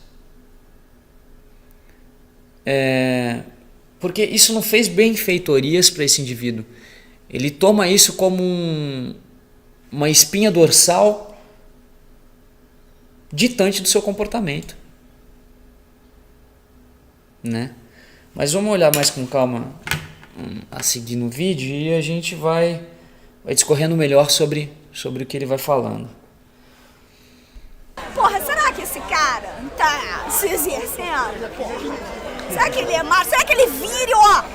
Porque isso não fez benfeitorias para esse indivíduo. Ele toma isso como uma espinha dorsal ditante do seu comportamento, né? Mas vamos olhar mais com calma a seguir no vídeo e a gente vai discorrendo melhor sobre o que ele vai falando. Porra, será que esse cara tá se exercendo, porra? Será que ele é macho? Será que ele vire, ó,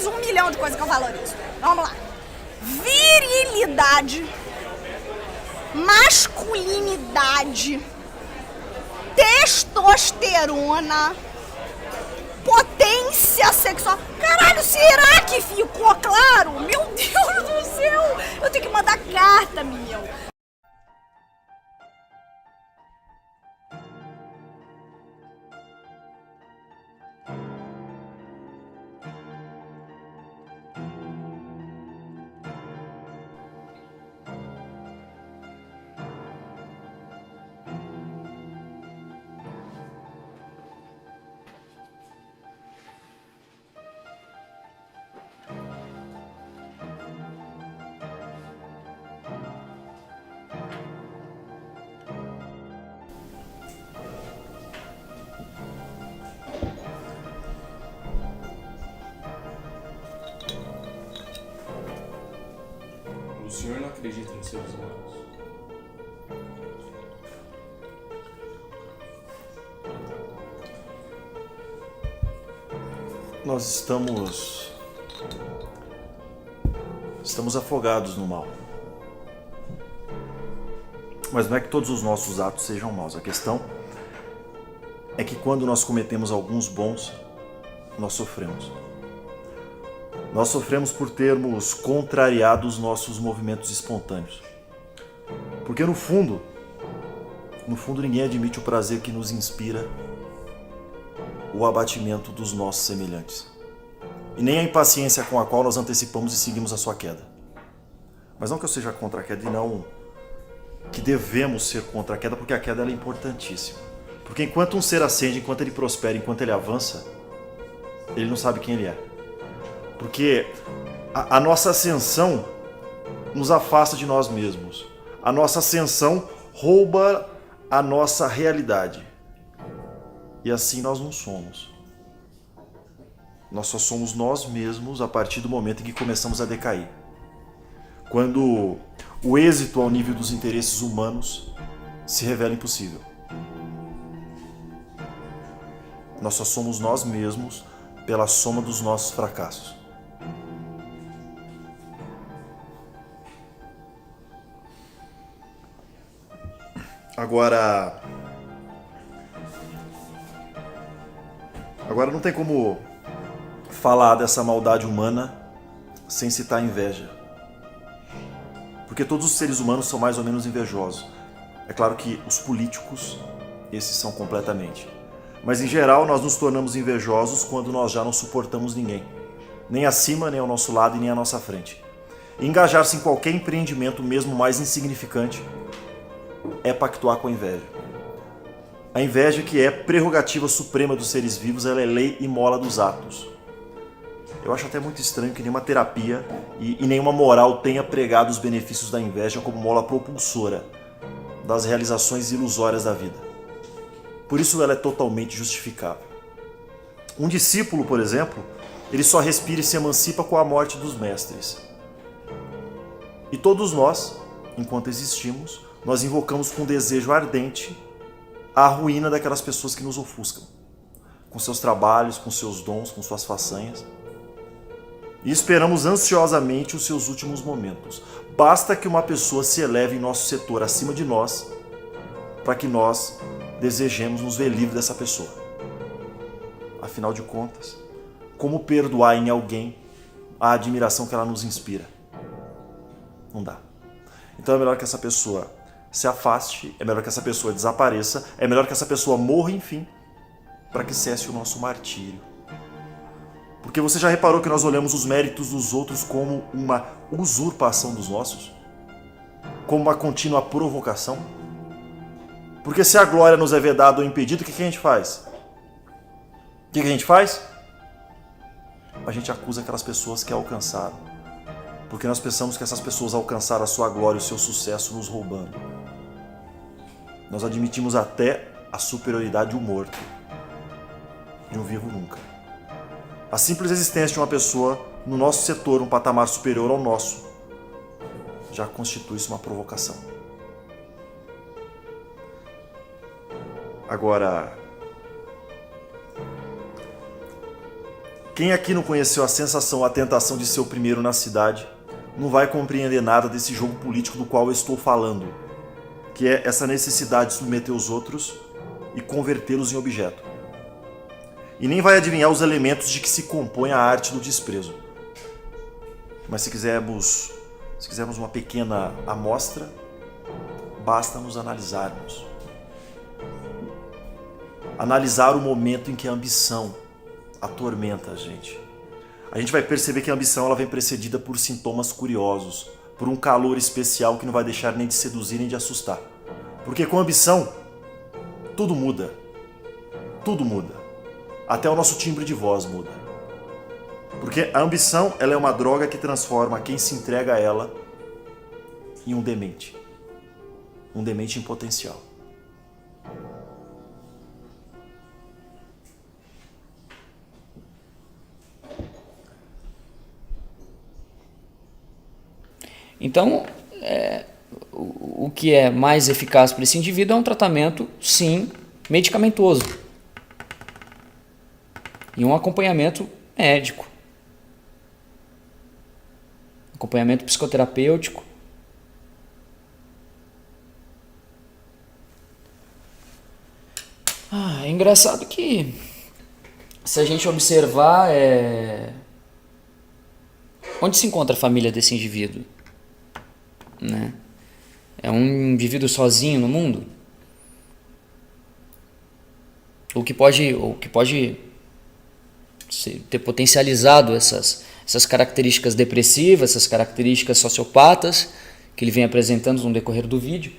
1 milhão de coisas que eu valorizo. Vamos lá. Virilidade, masculinidade, testosterona, potência sexual. Caralho, será que ficou claro? Meu Deus do céu! Eu tenho que mandar carta, meu. acredita nos seres humanos? Nós estamos afogados no mal. Mas não é que todos os nossos atos sejam maus. A questão é que quando nós cometemos alguns bons, nós sofremos. Nós sofremos por termos contrariado os nossos movimentos espontâneos. Porque no fundo ninguém admite o prazer que nos inspira o abatimento dos nossos semelhantes. E nem a impaciência com a qual nós antecipamos e seguimos a sua queda. Mas não que eu seja contra a queda e não que devemos ser contra a queda, porque a queda ela é importantíssima. Porque enquanto um ser ascende, enquanto ele prospera, enquanto ele avança, ele não sabe quem ele é. Porque a nossa ascensão nos afasta de nós mesmos. A nossa ascensão rouba a nossa realidade. E assim nós não somos. Nós só somos nós mesmos a partir do momento em que começamos a decair. Quando o êxito ao nível dos interesses humanos se revela impossível. Nós só somos nós mesmos pela soma dos nossos fracassos. Agora não tem como falar dessa maldade humana sem citar a inveja. Porque todos os seres humanos são mais ou menos invejosos. É claro que os políticos, esses são completamente. Mas em geral nós nos tornamos invejosos quando nós já não suportamos ninguém. Nem acima, nem ao nosso lado e nem à nossa frente. E engajar-se em qualquer empreendimento, mesmo mais insignificante, é pactuar com a inveja. A inveja, que é prerrogativa suprema dos seres vivos, ela é lei e mola dos atos. Eu acho até muito estranho que nenhuma terapia e nenhuma moral tenha pregado os benefícios da inveja como mola propulsora das realizações ilusórias da vida. Por isso ela é totalmente justificável. Um discípulo, por exemplo, ele só respira e se emancipa com a morte dos mestres. E todos nós, enquanto existimos, nós invocamos com desejo ardente a ruína daquelas pessoas que nos ofuscam, com seus trabalhos, com seus dons, com suas façanhas. E esperamos ansiosamente os seus últimos momentos. Basta que uma pessoa se eleve em nosso setor acima de nós, para que nós desejemos nos ver livres dessa pessoa. Afinal de contas, como perdoar em alguém a admiração que ela nos inspira? Não dá. Então é melhor que essa pessoa se afaste, é melhor que essa pessoa desapareça, é melhor que essa pessoa morra, enfim, para que cesse o nosso martírio. Porque você já reparou que nós olhamos os méritos dos outros como uma usurpação dos nossos? Como uma contínua provocação? Porque se a glória nos é vedada ou impedida, o que a gente faz? O que a gente faz? A gente acusa aquelas pessoas que a alcançaram. Porque nós pensamos que essas pessoas alcançaram a sua glória e o seu sucesso nos roubando. Nós admitimos até a superioridade de um morto, de um vivo nunca. A simples existência de uma pessoa no nosso setor, um patamar superior ao nosso, já constitui-se uma provocação. Agora, quem aqui não conheceu a sensação, a tentação de ser o primeiro na cidade, não vai compreender nada desse jogo político do qual eu estou falando, que é essa necessidade de submeter os outros e convertê-los em objeto. E nem vai adivinhar os elementos de que se compõe a arte do desprezo. Mas se quisermos uma pequena amostra, basta nos analisarmos. Analisar o momento em que a ambição atormenta a gente. A gente vai perceber que a ambição ela vem precedida por sintomas curiosos, por um calor especial que não vai deixar nem de seduzir nem de assustar. Porque com a ambição, tudo muda. Tudo muda. Até o nosso timbre de voz muda. Porque a ambição ela é uma droga que transforma quem se entrega a ela em um demente. Um demente em potencial. Então, que é mais eficaz para esse indivíduo é um tratamento, sim, medicamentoso. E um acompanhamento médico. Acompanhamento psicoterapêutico. É engraçado que, se a gente observar, onde se encontra a família desse indivíduo? Né? É um indivíduo sozinho no mundo? O que pode ter potencializado essas características depressivas, essas características sociopatas que ele vem apresentando no decorrer do vídeo.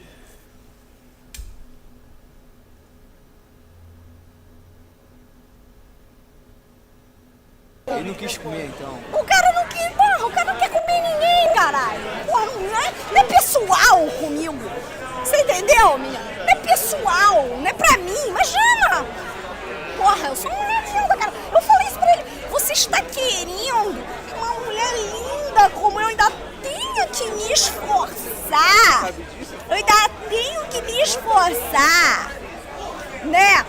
Ele não quis comer, então. O cara não quis, porra, o cara não quer comer ninguém, caralho. Porra, não é pessoal comigo. Você entendeu, minha? Não é pessoal, não é pra mim, imagina. Porra, eu sou uma mulher linda, cara. Eu falei isso pra ele. Você está querendo que uma mulher linda como eu ainda tenha que me esforçar? Eu ainda tenho que me esforçar, né?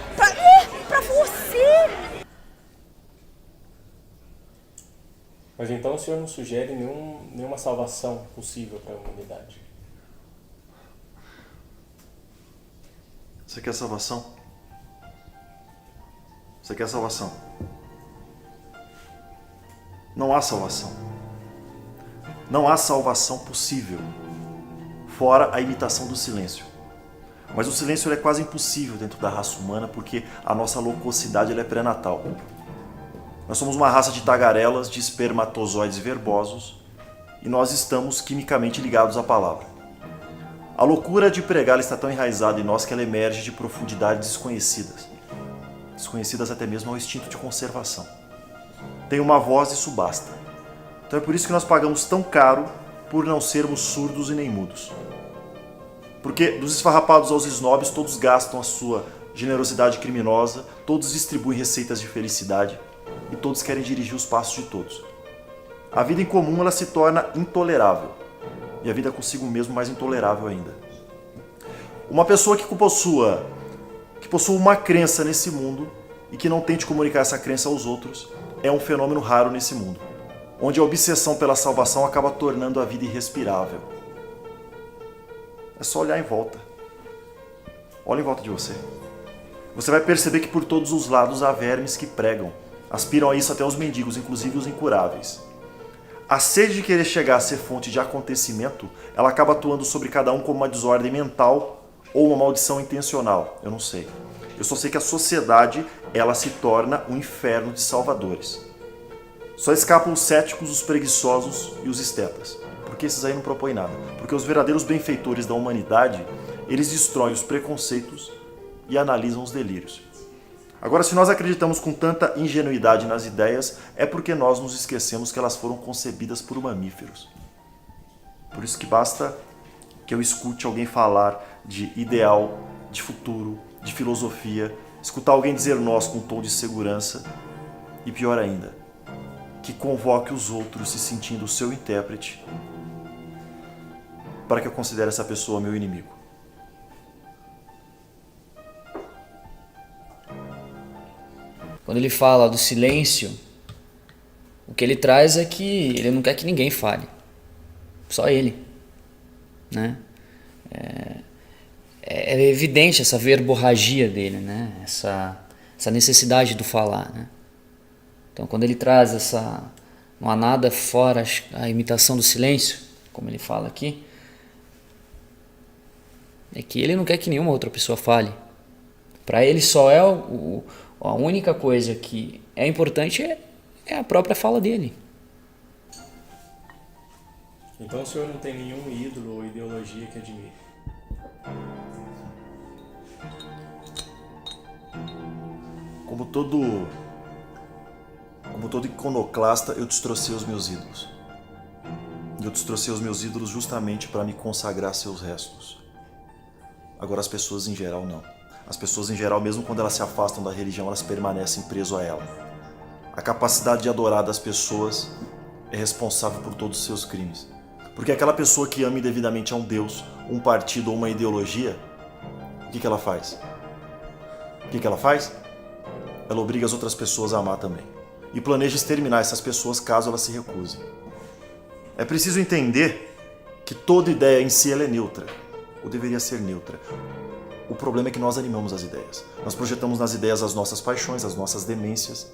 Pra você. Mas então o senhor não sugere nenhuma salvação possível para a humanidade? Você quer salvação? Você quer salvação? Não há salvação. Não há salvação possível, fora a imitação do silêncio. Mas o silêncio é quase impossível dentro da raça humana porque a nossa loquacidade é pré-natal. Nós somos uma raça de tagarelas, de espermatozoides verbosos, e nós estamos quimicamente ligados à palavra. A loucura de pregar está tão enraizada em nós que ela emerge de profundidades desconhecidas até mesmo ao instinto de conservação. Tem uma voz e isso basta. Então é por isso que nós pagamos tão caro por não sermos surdos e nem mudos. Porque dos esfarrapados aos snobs, todos gastam a sua generosidade criminosa, todos distribuem receitas de felicidade, e todos querem dirigir os passos de todos. A vida em comum ela se torna intolerável, e a vida consigo mesmo mais intolerável ainda. Uma pessoa que possua uma crença nesse mundo e que não tente comunicar essa crença aos outros é um fenômeno raro nesse mundo, onde a obsessão pela salvação acaba tornando a vida irrespirável. É só olhar em volta. Olha em volta de você. Você vai perceber que por todos os lados há vermes que pregam. Aspiram a isso até os mendigos, inclusive os incuráveis. A sede de querer chegar a ser fonte de acontecimento, ela acaba atuando sobre cada um como uma desordem mental ou uma maldição intencional. Eu não sei. Eu só sei que a sociedade, ela se torna um inferno de salvadores. Só escapam os céticos, os preguiçosos e os estetas. Porque esses aí não propõem nada. Porque os verdadeiros benfeitores da humanidade, eles destroem os preconceitos e analisam os delírios. Agora, se nós acreditamos com tanta ingenuidade nas ideias, é porque nós nos esquecemos que elas foram concebidas por mamíferos. Por isso que basta que eu escute alguém falar de ideal, de futuro, de filosofia, escutar alguém dizer nós com um tom de segurança e, pior ainda, que convoque os outros se sentindo o seu intérprete para que eu considere essa pessoa meu inimigo. Quando ele fala do silêncio, o que ele traz é que ele não quer que ninguém fale. Só ele. Né? É evidente essa verborragia dele, né? Essa necessidade do falar. Né? Então, quando ele traz essa... Não há nada fora a imitação do silêncio, como ele fala aqui, é que ele não quer que nenhuma outra pessoa fale. Para ele só é a única coisa que é importante é a própria fala dele. Então o senhor não tem nenhum ídolo ou ideologia que admire? Como todo iconoclasta, eu destrocei os meus ídolos. Eu destrocei os meus ídolos justamente para me consagrar a seus restos. Agora as pessoas em geral não. As pessoas em geral, mesmo quando elas se afastam da religião, elas permanecem presas a ela. A capacidade de adorar das pessoas é responsável por todos os seus crimes. Porque aquela pessoa que ama indevidamente a um Deus, um partido ou uma ideologia, o que ela faz? O que ela faz? Ela obriga as outras pessoas a amar também. E planeja exterminar essas pessoas caso elas se recusem. É preciso entender que toda ideia em si ela é neutra, ou deveria ser neutra. O problema é que nós animamos as ideias. Nós projetamos nas ideias as nossas paixões, as nossas demências.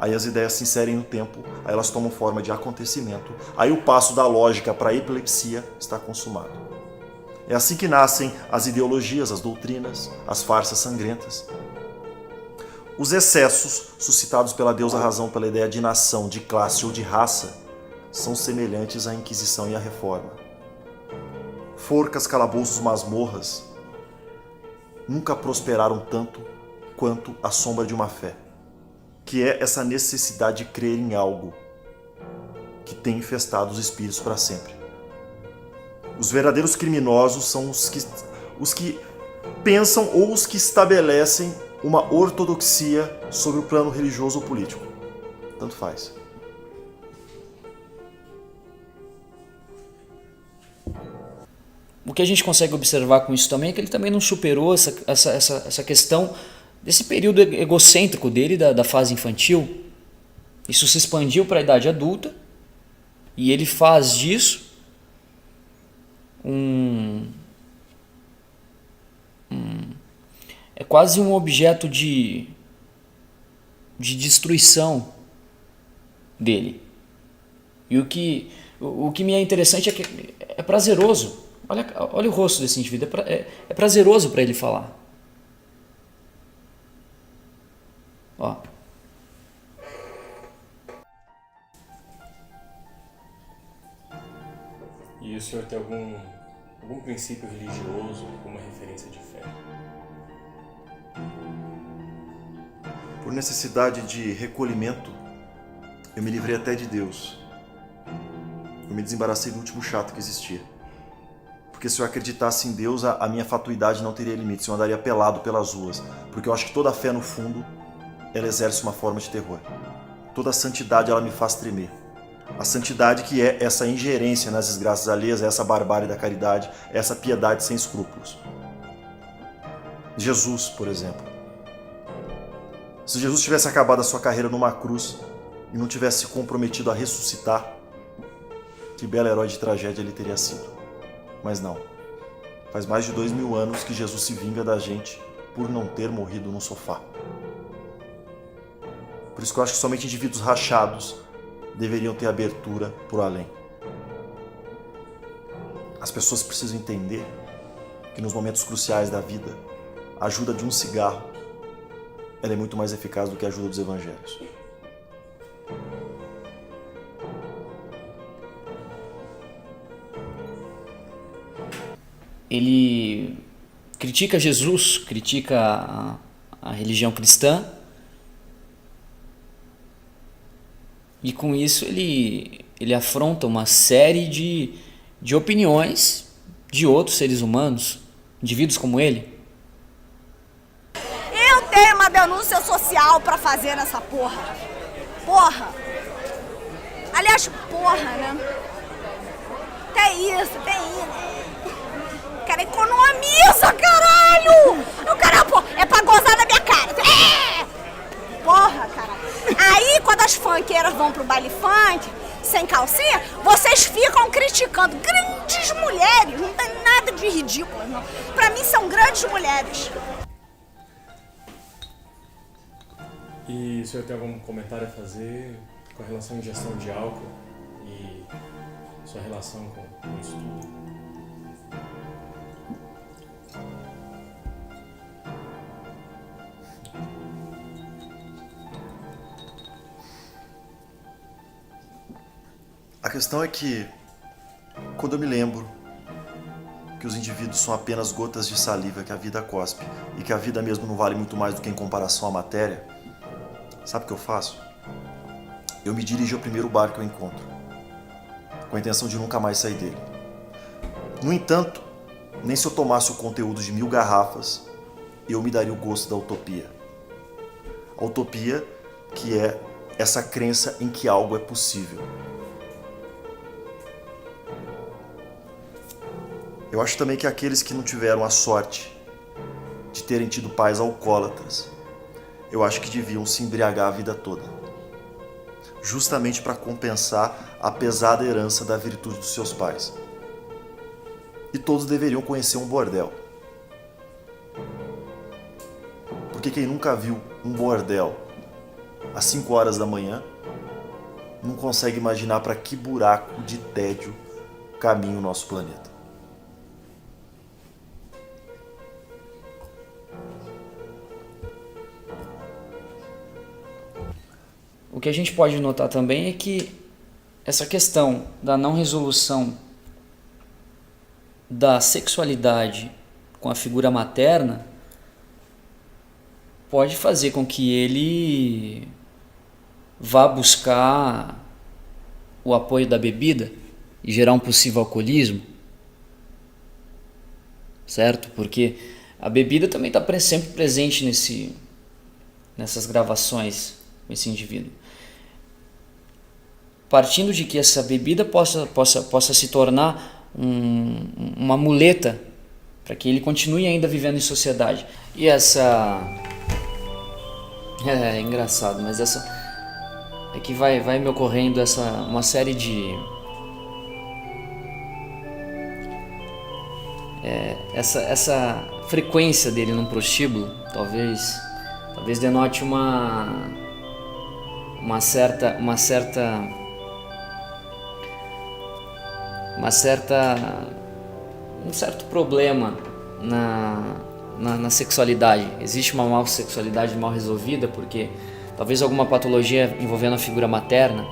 Aí as ideias se inserem no tempo, aí elas tomam forma de acontecimento. Aí o passo da lógica para a epilepsia está consumado. É assim que nascem as ideologias, as doutrinas, as farsas sangrentas. Os excessos suscitados pela deusa razão pela ideia de nação, de classe ou de raça são semelhantes à Inquisição e à Reforma. Forcas, calabouços, masmorras nunca prosperaram tanto quanto a sombra de uma fé, que é essa necessidade de crer em algo que tem infestado os espíritos para sempre. Os verdadeiros criminosos são os que pensam ou os que estabelecem uma ortodoxia sobre o plano religioso ou político. Tanto faz. O que a gente consegue observar com isso também é que ele também não superou essa questão desse período egocêntrico dele, da fase infantil. Isso se expandiu para a idade adulta e ele faz disso é quase um objeto de destruição dele. E o que me é interessante é que é prazeroso. Olha o rosto desse indivíduo, é prazeroso para ele falar. Ó. E o senhor tem algum princípio religioso, alguma referência de fé? Por necessidade de recolhimento, eu me livrei até de Deus. Eu me desembaracei do último chato que existia. Porque se eu acreditasse em Deus, a minha fatuidade não teria limites, eu andaria pelado pelas ruas. Porque eu acho que toda fé, no fundo, ela exerce uma forma de terror. Toda santidade, ela me faz tremer. A santidade que é essa ingerência nas desgraças alheias, essa barbárie da caridade, essa piedade sem escrúpulos. Jesus, por exemplo. Se Jesus tivesse acabado a sua carreira numa cruz e não tivesse se comprometido a ressuscitar, que belo herói de tragédia ele teria sido. Mas não. Faz mais de 2000 anos que Jesus se vinga da gente por não ter morrido no sofá. Por isso que eu acho que somente indivíduos rachados deveriam ter abertura por além. As pessoas precisam entender que nos momentos cruciais da vida, a ajuda de um cigarro ela é muito mais eficaz do que a ajuda dos evangelhos. Ele critica Jesus, critica a religião cristã, e com isso ele afronta uma série de opiniões de outros seres humanos, indivíduos como ele. Eu tenho uma denúncia social pra fazer nessa porra. Porra. Aliás, porra, né? Tem isso. O cara economiza, caralho! O cara, pô, é pra gozar na minha cara. Porra, caralho. Aí, quando as funkeiras vão pro baile funk, sem calcinha, vocês ficam criticando. Grandes mulheres, não tem nada de ridículo, não. Pra mim, são grandes mulheres. E o senhor tem algum comentário a fazer com relação à ingestão de álcool e sua relação com isso tudo? A questão é que, quando eu me lembro que os indivíduos são apenas gotas de saliva que a vida cospe e que a vida mesmo não vale muito mais do que em comparação à matéria, sabe o que eu faço? Eu me dirijo ao primeiro bar que eu encontro, com a intenção de nunca mais sair dele. No entanto, nem se eu tomasse o conteúdo de 1000 garrafas, eu me daria o gosto da utopia. A utopia que é essa crença em que algo é possível. Eu acho também que aqueles que não tiveram a sorte de terem tido pais alcoólatras, eu acho que deviam se embriagar a vida toda, justamente para compensar a pesada herança da virtude dos seus pais. E todos deveriam conhecer um bordel. Porque quem nunca viu um bordel às 5 horas da manhã não consegue imaginar para que buraco de tédio caminha o nosso planeta. O que a gente pode notar também é que essa questão da não resolução da sexualidade com a figura materna pode fazer com que ele vá buscar o apoio da bebida e gerar um possível alcoolismo, certo? Porque a bebida também está sempre presente nessas gravações com esse indivíduo. Partindo de que essa bebida possa se tornar uma muleta para que ele continue ainda vivendo em sociedade. E essa... É engraçado, mas essa... É que vai me ocorrendo uma série de... Essa frequência dele num prostíbulo talvez denote um certo problema na sexualidade. Existe uma mal sexualidade mal resolvida porque talvez alguma patologia envolvendo a figura materna,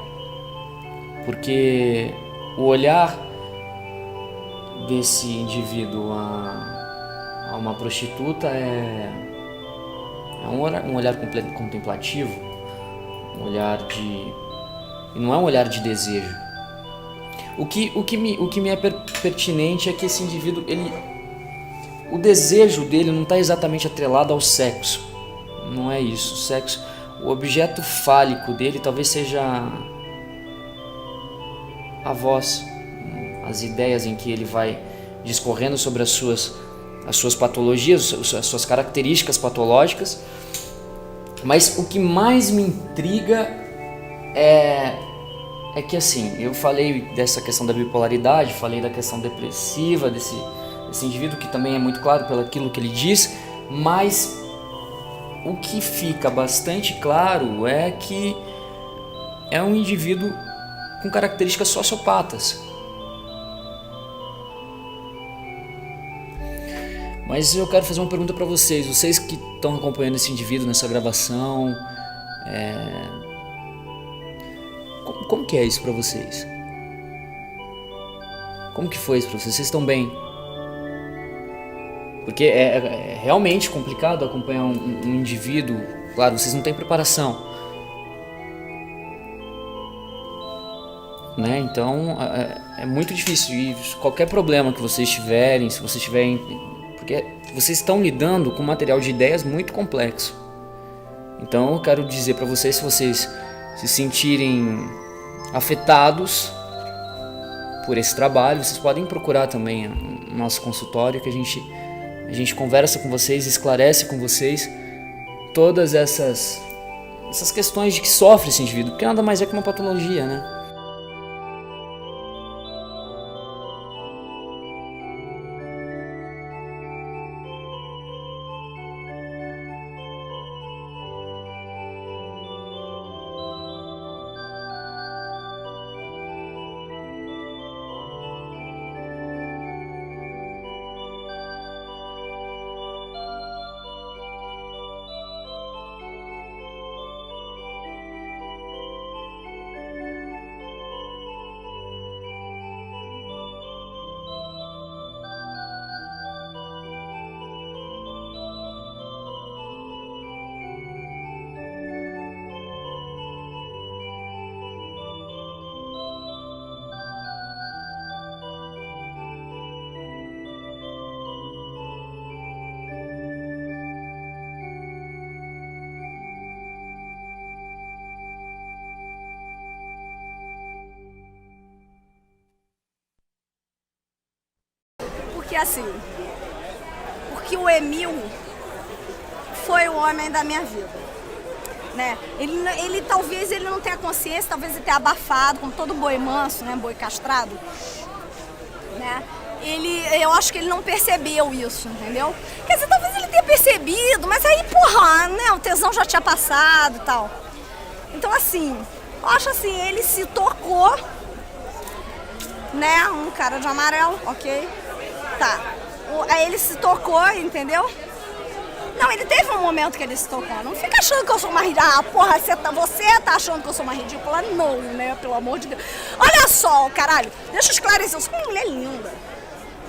porque o olhar desse indivíduo a uma prostituta é um olhar contemplativo, um olhar e não é um olhar de desejo. O que me é pertinente é que esse indivíduo, o desejo dele não está exatamente atrelado ao sexo. Não é isso. O sexo, o objeto fálico dele talvez seja a voz, as ideias em que ele vai discorrendo sobre as suas patologias, as suas características patológicas. Mas o que mais me intriga é que assim, eu falei dessa questão da bipolaridade, falei da questão depressiva desse indivíduo, que também é muito claro pelo aquilo que ele diz, mas o que fica bastante claro é que é um indivíduo com características sociopatas. Mas eu quero fazer uma pergunta para vocês que estão acompanhando esse indivíduo nessa gravação, como que é isso para vocês? Como que foi isso para vocês? Vocês estão bem? Porque é realmente complicado acompanhar um indivíduo. Claro, vocês não têm preparação, né? Então é muito difícil. E qualquer problema que vocês tiverem, se vocês tiverem, porque vocês estão lidando com um material de ideias muito complexo. Então eu quero dizer para vocês, se vocês se sentirem afetados por esse trabalho, vocês podem procurar também o nosso consultório, que a gente conversa com vocês, esclarece com vocês todas essas questões de que sofre esse indivíduo, porque nada mais é que uma patologia, né? Porque assim, porque o Emil foi o homem da minha vida, né? Ele talvez ele não tenha consciência, talvez ele tenha abafado, como todo boi manso, né? Boi castrado, né? Eu acho que ele não percebeu isso, entendeu? Quer dizer, talvez ele tenha percebido, mas aí, porra, né? O tesão já tinha passado e tal. Então, assim, eu acho assim, ele se tocou, né? Um cara de amarelo, ok? Tá. Aí ele se tocou, entendeu? Não, ele teve um momento que ele se tocou. Não fica achando que eu sou uma ridícula. Ah, porra, você tá achando que eu sou uma ridícula? Não, né? Pelo amor de Deus. Olha só, caralho. Deixa eu esclarecer. Eu sou uma mulher linda.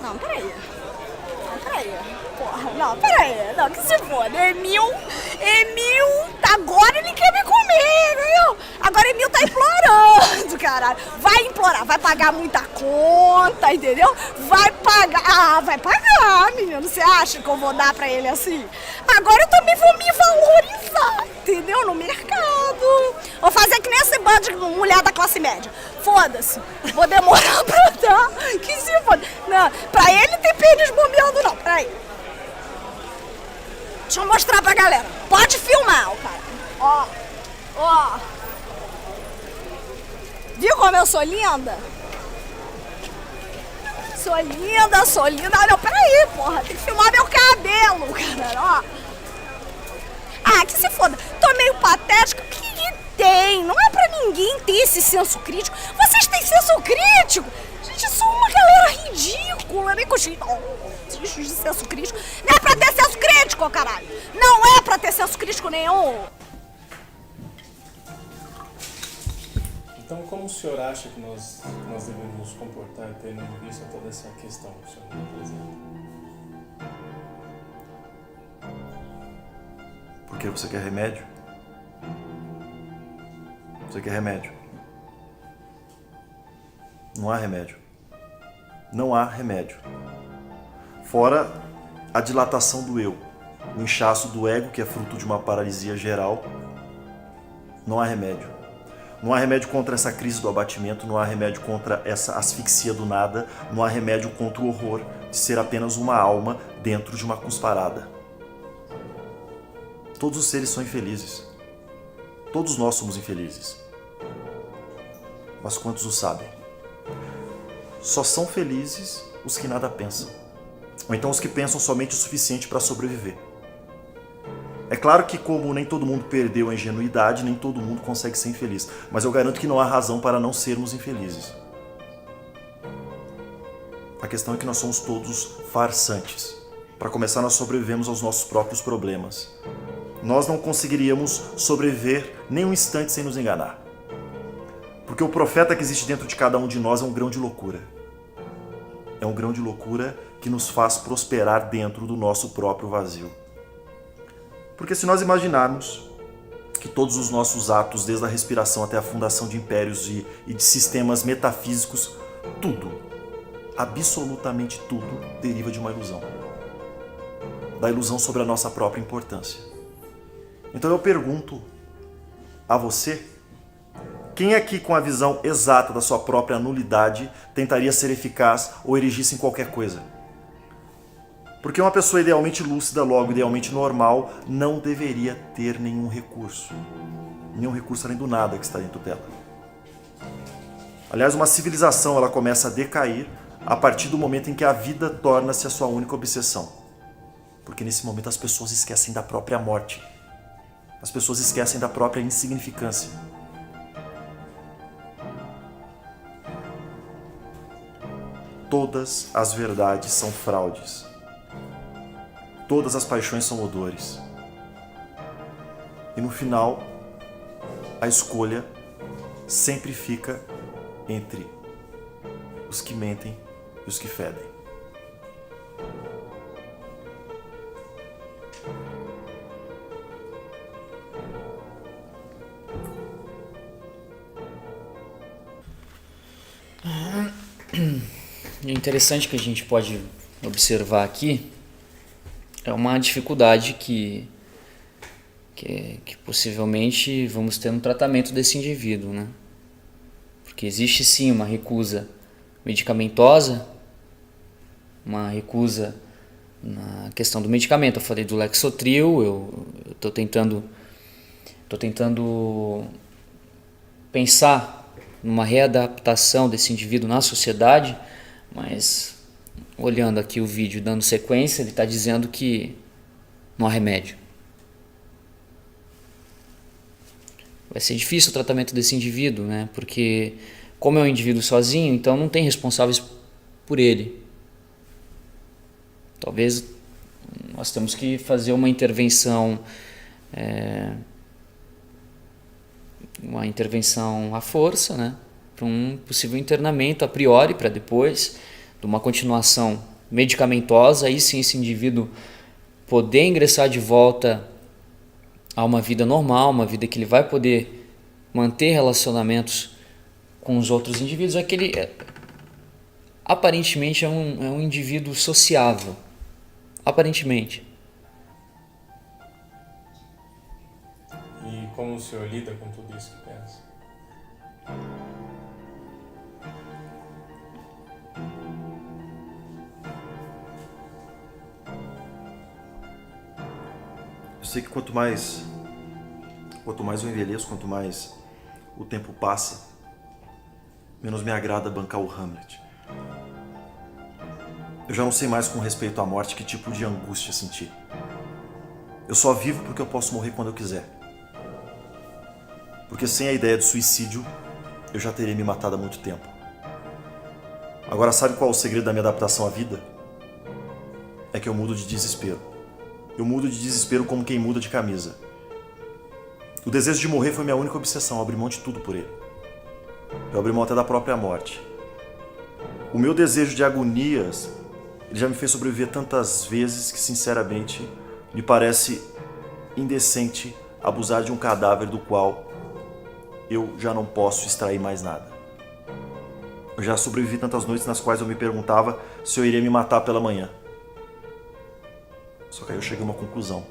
Não, peraí. Porra, não, peraí. Não, que se foda. Emil, agora ele quer me comer, entendeu? Agora Emil tá implorando, caralho. Vai implorar, vai pagar muita conta, entendeu? Vai pagar, menino. Você acha que eu vou dar pra ele assim? Agora eu também vou me valorizar, entendeu? No mercado. Vou fazer que nem esse bando de mulher da classe média. Foda-se. Vou demorar pra dar. Que se foda. Não, pra ele ter pênis bombeando, não. Peraí. Deixa eu mostrar pra galera. Pode filmar, ó, cara. Ó. Viu como eu sou linda? Sou linda. Ah, não, peraí, porra. Tem que filmar meu cabelo, cara, ó. Ah, que se foda. Tô meio patética. O que tem? Não é pra ninguém ter esse senso crítico. Vocês têm senso crítico? Gente, eu sou uma galera ridícula. Nem coxinha. De senso crítico. Não é pra ter senso crítico, caralho. Não é pra ter senso crítico nenhum. Então, como o senhor acha que nós devemos nos comportar tendo em vista toda essa questão que o senhor me apresenta? Porque você quer remédio? Você quer remédio? Não há remédio. Não há remédio. Fora a dilatação do eu, o inchaço do ego, que é fruto de uma paralisia geral, não há remédio. Não há remédio contra essa crise do abatimento, não há remédio contra essa asfixia do nada, não há remédio contra o horror de ser apenas uma alma dentro de uma cusparada. Todos os seres são infelizes. Todos nós somos infelizes. Mas quantos o sabem? Só são felizes os que nada pensam. Ou então os que pensam somente o suficiente para sobreviver. É claro que, como nem todo mundo perdeu a ingenuidade, nem todo mundo consegue ser infeliz. Mas eu garanto que não há razão para não sermos infelizes. A questão é que nós somos todos farsantes. Para começar, nós sobrevivemos aos nossos próprios problemas. Nós não conseguiríamos sobreviver nem um instante sem nos enganar. Porque o profeta que existe dentro de cada um de nós é um grão de loucura. É um grão de loucura que nos faz prosperar dentro do nosso próprio vazio. Porque se nós imaginarmos que todos os nossos atos, desde a respiração até a fundação de impérios e de sistemas metafísicos, tudo, absolutamente tudo, deriva de uma ilusão. Da ilusão sobre a nossa própria importância. Então eu pergunto a você, quem aqui com a visão exata da sua própria nulidade tentaria ser eficaz ou erigir-se em qualquer coisa? Porque uma pessoa idealmente lúcida, logo idealmente normal, não deveria ter nenhum recurso. Nenhum recurso além do nada que está dentro dela. Aliás, uma civilização ela começa a decair a partir do momento em que a vida torna-se a sua única obsessão. Porque nesse momento as pessoas esquecem da própria morte. As pessoas esquecem da própria insignificância. Todas as verdades são fraudes. Todas as paixões são odores. E no final, a escolha sempre fica entre os que mentem e os que fedem. O interessante que a gente pode observar aqui é uma dificuldade que possivelmente vamos ter no tratamento desse indivíduo, né? Porque existe sim uma recusa medicamentosa uma recusa na questão do medicamento. Eu falei do Lexotril, eu estou tentando pensar numa readaptação desse indivíduo na sociedade, mas olhando aqui o vídeo, dando sequência, ele está dizendo que não há remédio. Vai ser difícil o tratamento desse indivíduo, né? Porque como é um indivíduo sozinho, então não tem responsáveis por ele. Talvez nós temos que fazer uma intervenção à força, né? Para um possível internamento a priori, para depois de uma continuação medicamentosa, aí sim esse indivíduo poder ingressar de volta a uma vida normal, uma vida que ele vai poder manter relacionamentos com os outros indivíduos. Aquele aparentemente é um indivíduo sociável, aparentemente. E como o senhor lida com tudo isso que pensa? Eu sei que quanto mais eu envelheço, quanto mais o tempo passa, menos me agrada bancar o Hamlet. Eu já não sei mais com respeito à morte que tipo de angústia sentir. Eu só vivo porque eu posso morrer quando eu quiser. Porque sem a ideia de suicídio, eu já teria me matado há muito tempo. Agora, sabe qual é o segredo da minha adaptação à vida? É que eu mudo de desespero. Eu mudo de desespero como quem muda de camisa. O desejo de morrer foi minha única obsessão, eu abri mão de tudo por ele. Eu abri mão até da própria morte. O meu desejo de agonias, ele já me fez sobreviver tantas vezes que, sinceramente, me parece indecente abusar de um cadáver do qual eu já não posso extrair mais nada. Eu já sobrevivi tantas noites nas quais eu me perguntava se eu iria me matar pela manhã. Só que aí eu cheguei a uma conclusão.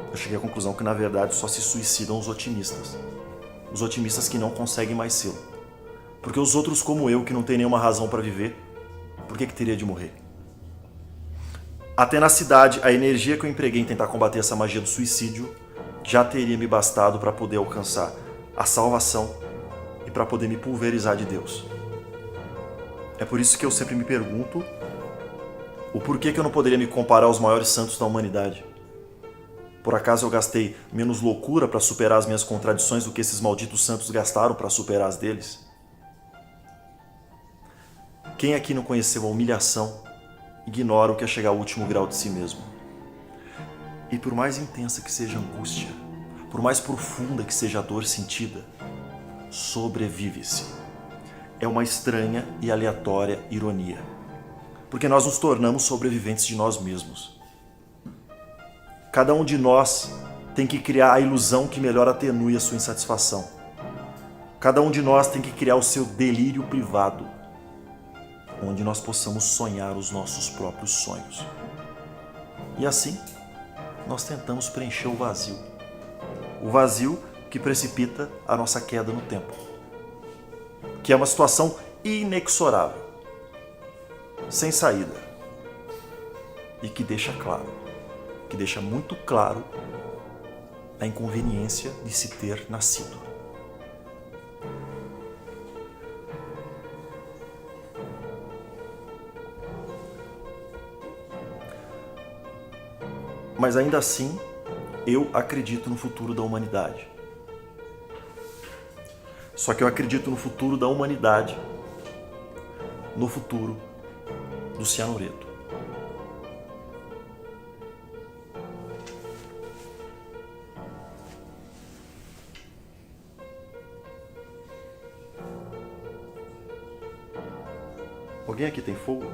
Eu cheguei à conclusão que, na verdade, só se suicidam os otimistas. Os otimistas que não conseguem mais ser. Porque os outros, como eu, que não tem nenhuma razão para viver, por que teria de morrer? Até na cidade, a energia que eu empreguei em tentar combater essa magia do suicídio já teria me bastado para poder alcançar a salvação e para poder me pulverizar de Deus. É por isso que eu sempre me pergunto o porquê que eu não poderia me comparar aos maiores santos da humanidade. Por acaso eu gastei menos loucura para superar as minhas contradições do que esses malditos santos gastaram para superar as deles? Quem aqui não conheceu a humilhação ignora o que é chegar ao último grau de si mesmo. E por mais intensa que seja a angústia, por mais profunda que seja a dor sentida, sobrevive-se. É uma estranha e aleatória ironia, porque nós nos tornamos sobreviventes de nós mesmos. Cada um de nós tem que criar a ilusão que melhor atenue a sua insatisfação. Cada um de nós tem que criar o seu delírio privado, onde nós possamos sonhar os nossos próprios sonhos. E assim, nós tentamos preencher o vazio. O vazio que precipita a nossa queda no tempo. Que é uma situação inexorável, sem saída. E que deixa muito claro a inconveniência de se ter nascido. Mas ainda assim, eu acredito no futuro da humanidade. Só que eu acredito no futuro da humanidade, no futuro do cianureto. Alguém aqui tem fogo?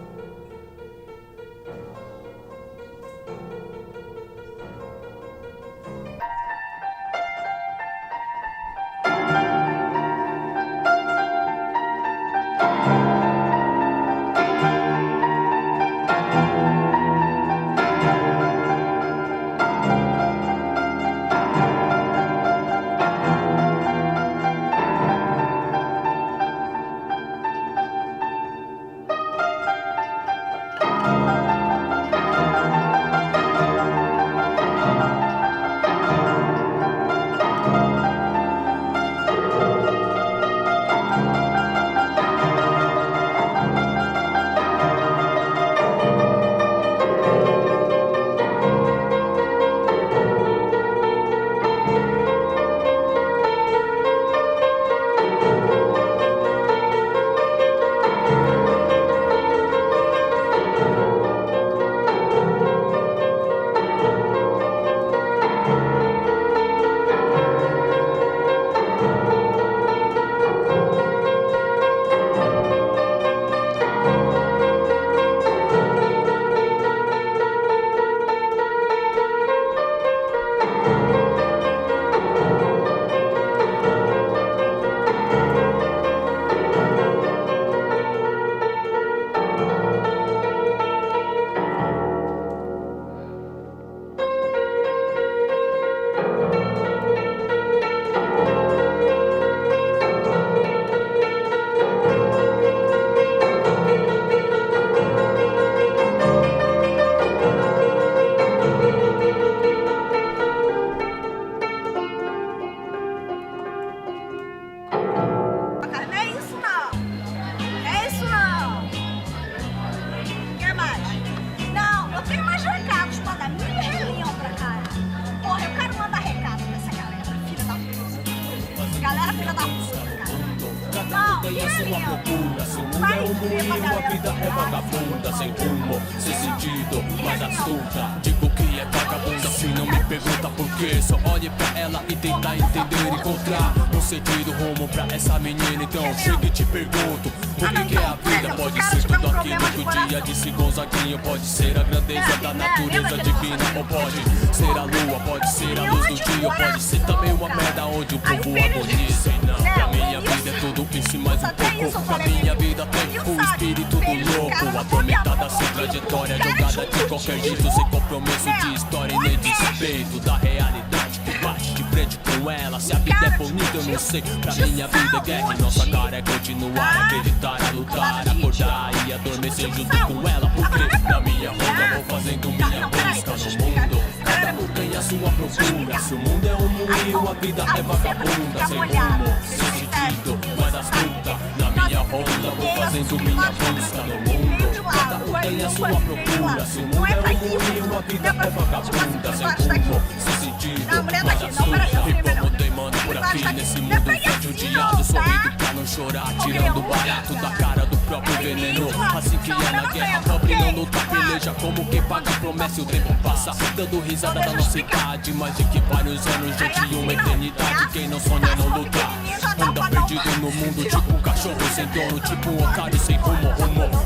galera filha da puta, cara. Não, Tem a sua procura, se o mundo é um moinho, a vida é vagabunda, sem rumo, sem sentido, mas astuta. Digo que é vagabunda, se não me pergunta por quê. Só olhe pra ela e tenta entender, encontrar um sentido, rumo pra essa menina. Então chega e te pergunto, o que é a vida? Pode ser tudo aquilo que o dia disse Gonzaguinho. Pode ser a grandeza da natureza divina, ou pode ser a lua, pode ser a luz do dia, ou pode ser também uma merda onde o povo agoniza. E não, pra minha vida é tudo isso e mais um pouco. Pra minha vida tem o espírito do louco, atormentada sem trajetória, jogada de qualquer jeito, sem compromisso de história e nem de respeito da realidade que bate de frente com ela. Se a vida é bonita eu não sei, pra minha vida é guerra e nossa cara é continuar, acreditar, a lutar, acordar e adormecer junto com ela. Porque na minha ronda vou fazendo minha busca no mundo, cada um tem a sua procura. Se o mundo é um moinho, a vida é vagabunda, sem rumo, sem sentido, mas astuta. Na minha ronda vou fazendo minha busca no mundo, cada um tem a sua procura. Se o mundo é um moinho, a vida é vagabunda, sem rumo, sem sentido, mas astuta. E vamos teimando por aqui nesse mundo judiado, sorrindo pra não chorar, tirando barato da cara do próprio veneno. Assim que é na guerra, pobre não luta, peleja como quem paga promessa. E o tempo passa, dando risada da nossa idade, mais de que vários anos, gente, uma eternidade. Quem não sonha não luta, anda perdido no mundo, tipo um cachorro sem dono, tipo um otário sem rumo.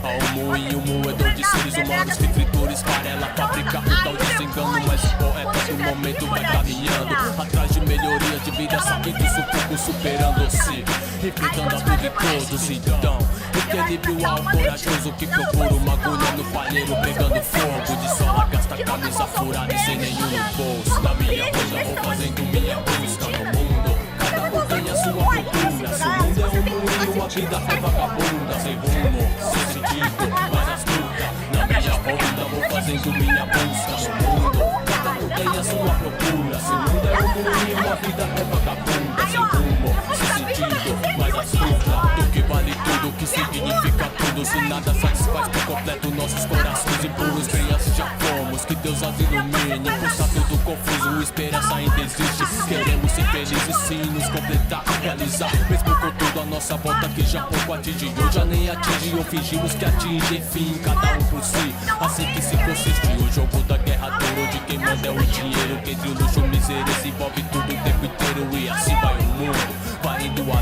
A um moinho, moedor de seres humanos que tritura, esfarela, fabrica o tal desengano. Mas o poeta do momento vai caminhando atrás de melhoria de vida, sabendo sufoco, superando-se, enfrentando a tudo e todos. Então, equilíbrio ao corajoso que procura uma agulha no palheiro pegando fogo. De sola gasta camisa furada e sem nenhum no bolso. Na minha ronda vou fazendo minha busca no mundo, cada um tem a sua procura. Se o mundo é um moinho, a vida é vagabunda, sem rumo, sem sentido, mas astuta. Na minha ronda vou fazendo minha busca no mundo, cada um tem a sua procura. Se o mundo é um moinho, a vida é vagabunda, sem rumo, sem sentido, mas astuta. Do que vale tudo, que significa tudo, se nada satisfaz por completo nossos corações impuros. Crianças já fomos, que Deus as ilumine, pois tá tudo confuso, esperança ainda existe. Queremos ser felizes sim, nos completar, realizar, mesmo com tudo à nossa volta que já pouco atinge, ou já nem atinge, ou fingimos que atinge. Enfim, cada um por si, assim que se consiste o jogo da guerra dura, onde quem manda é o dinheiro, que entre o luxo e miséria se envolve tudo o tempo inteiro. E assim vai o mundo, vai indo a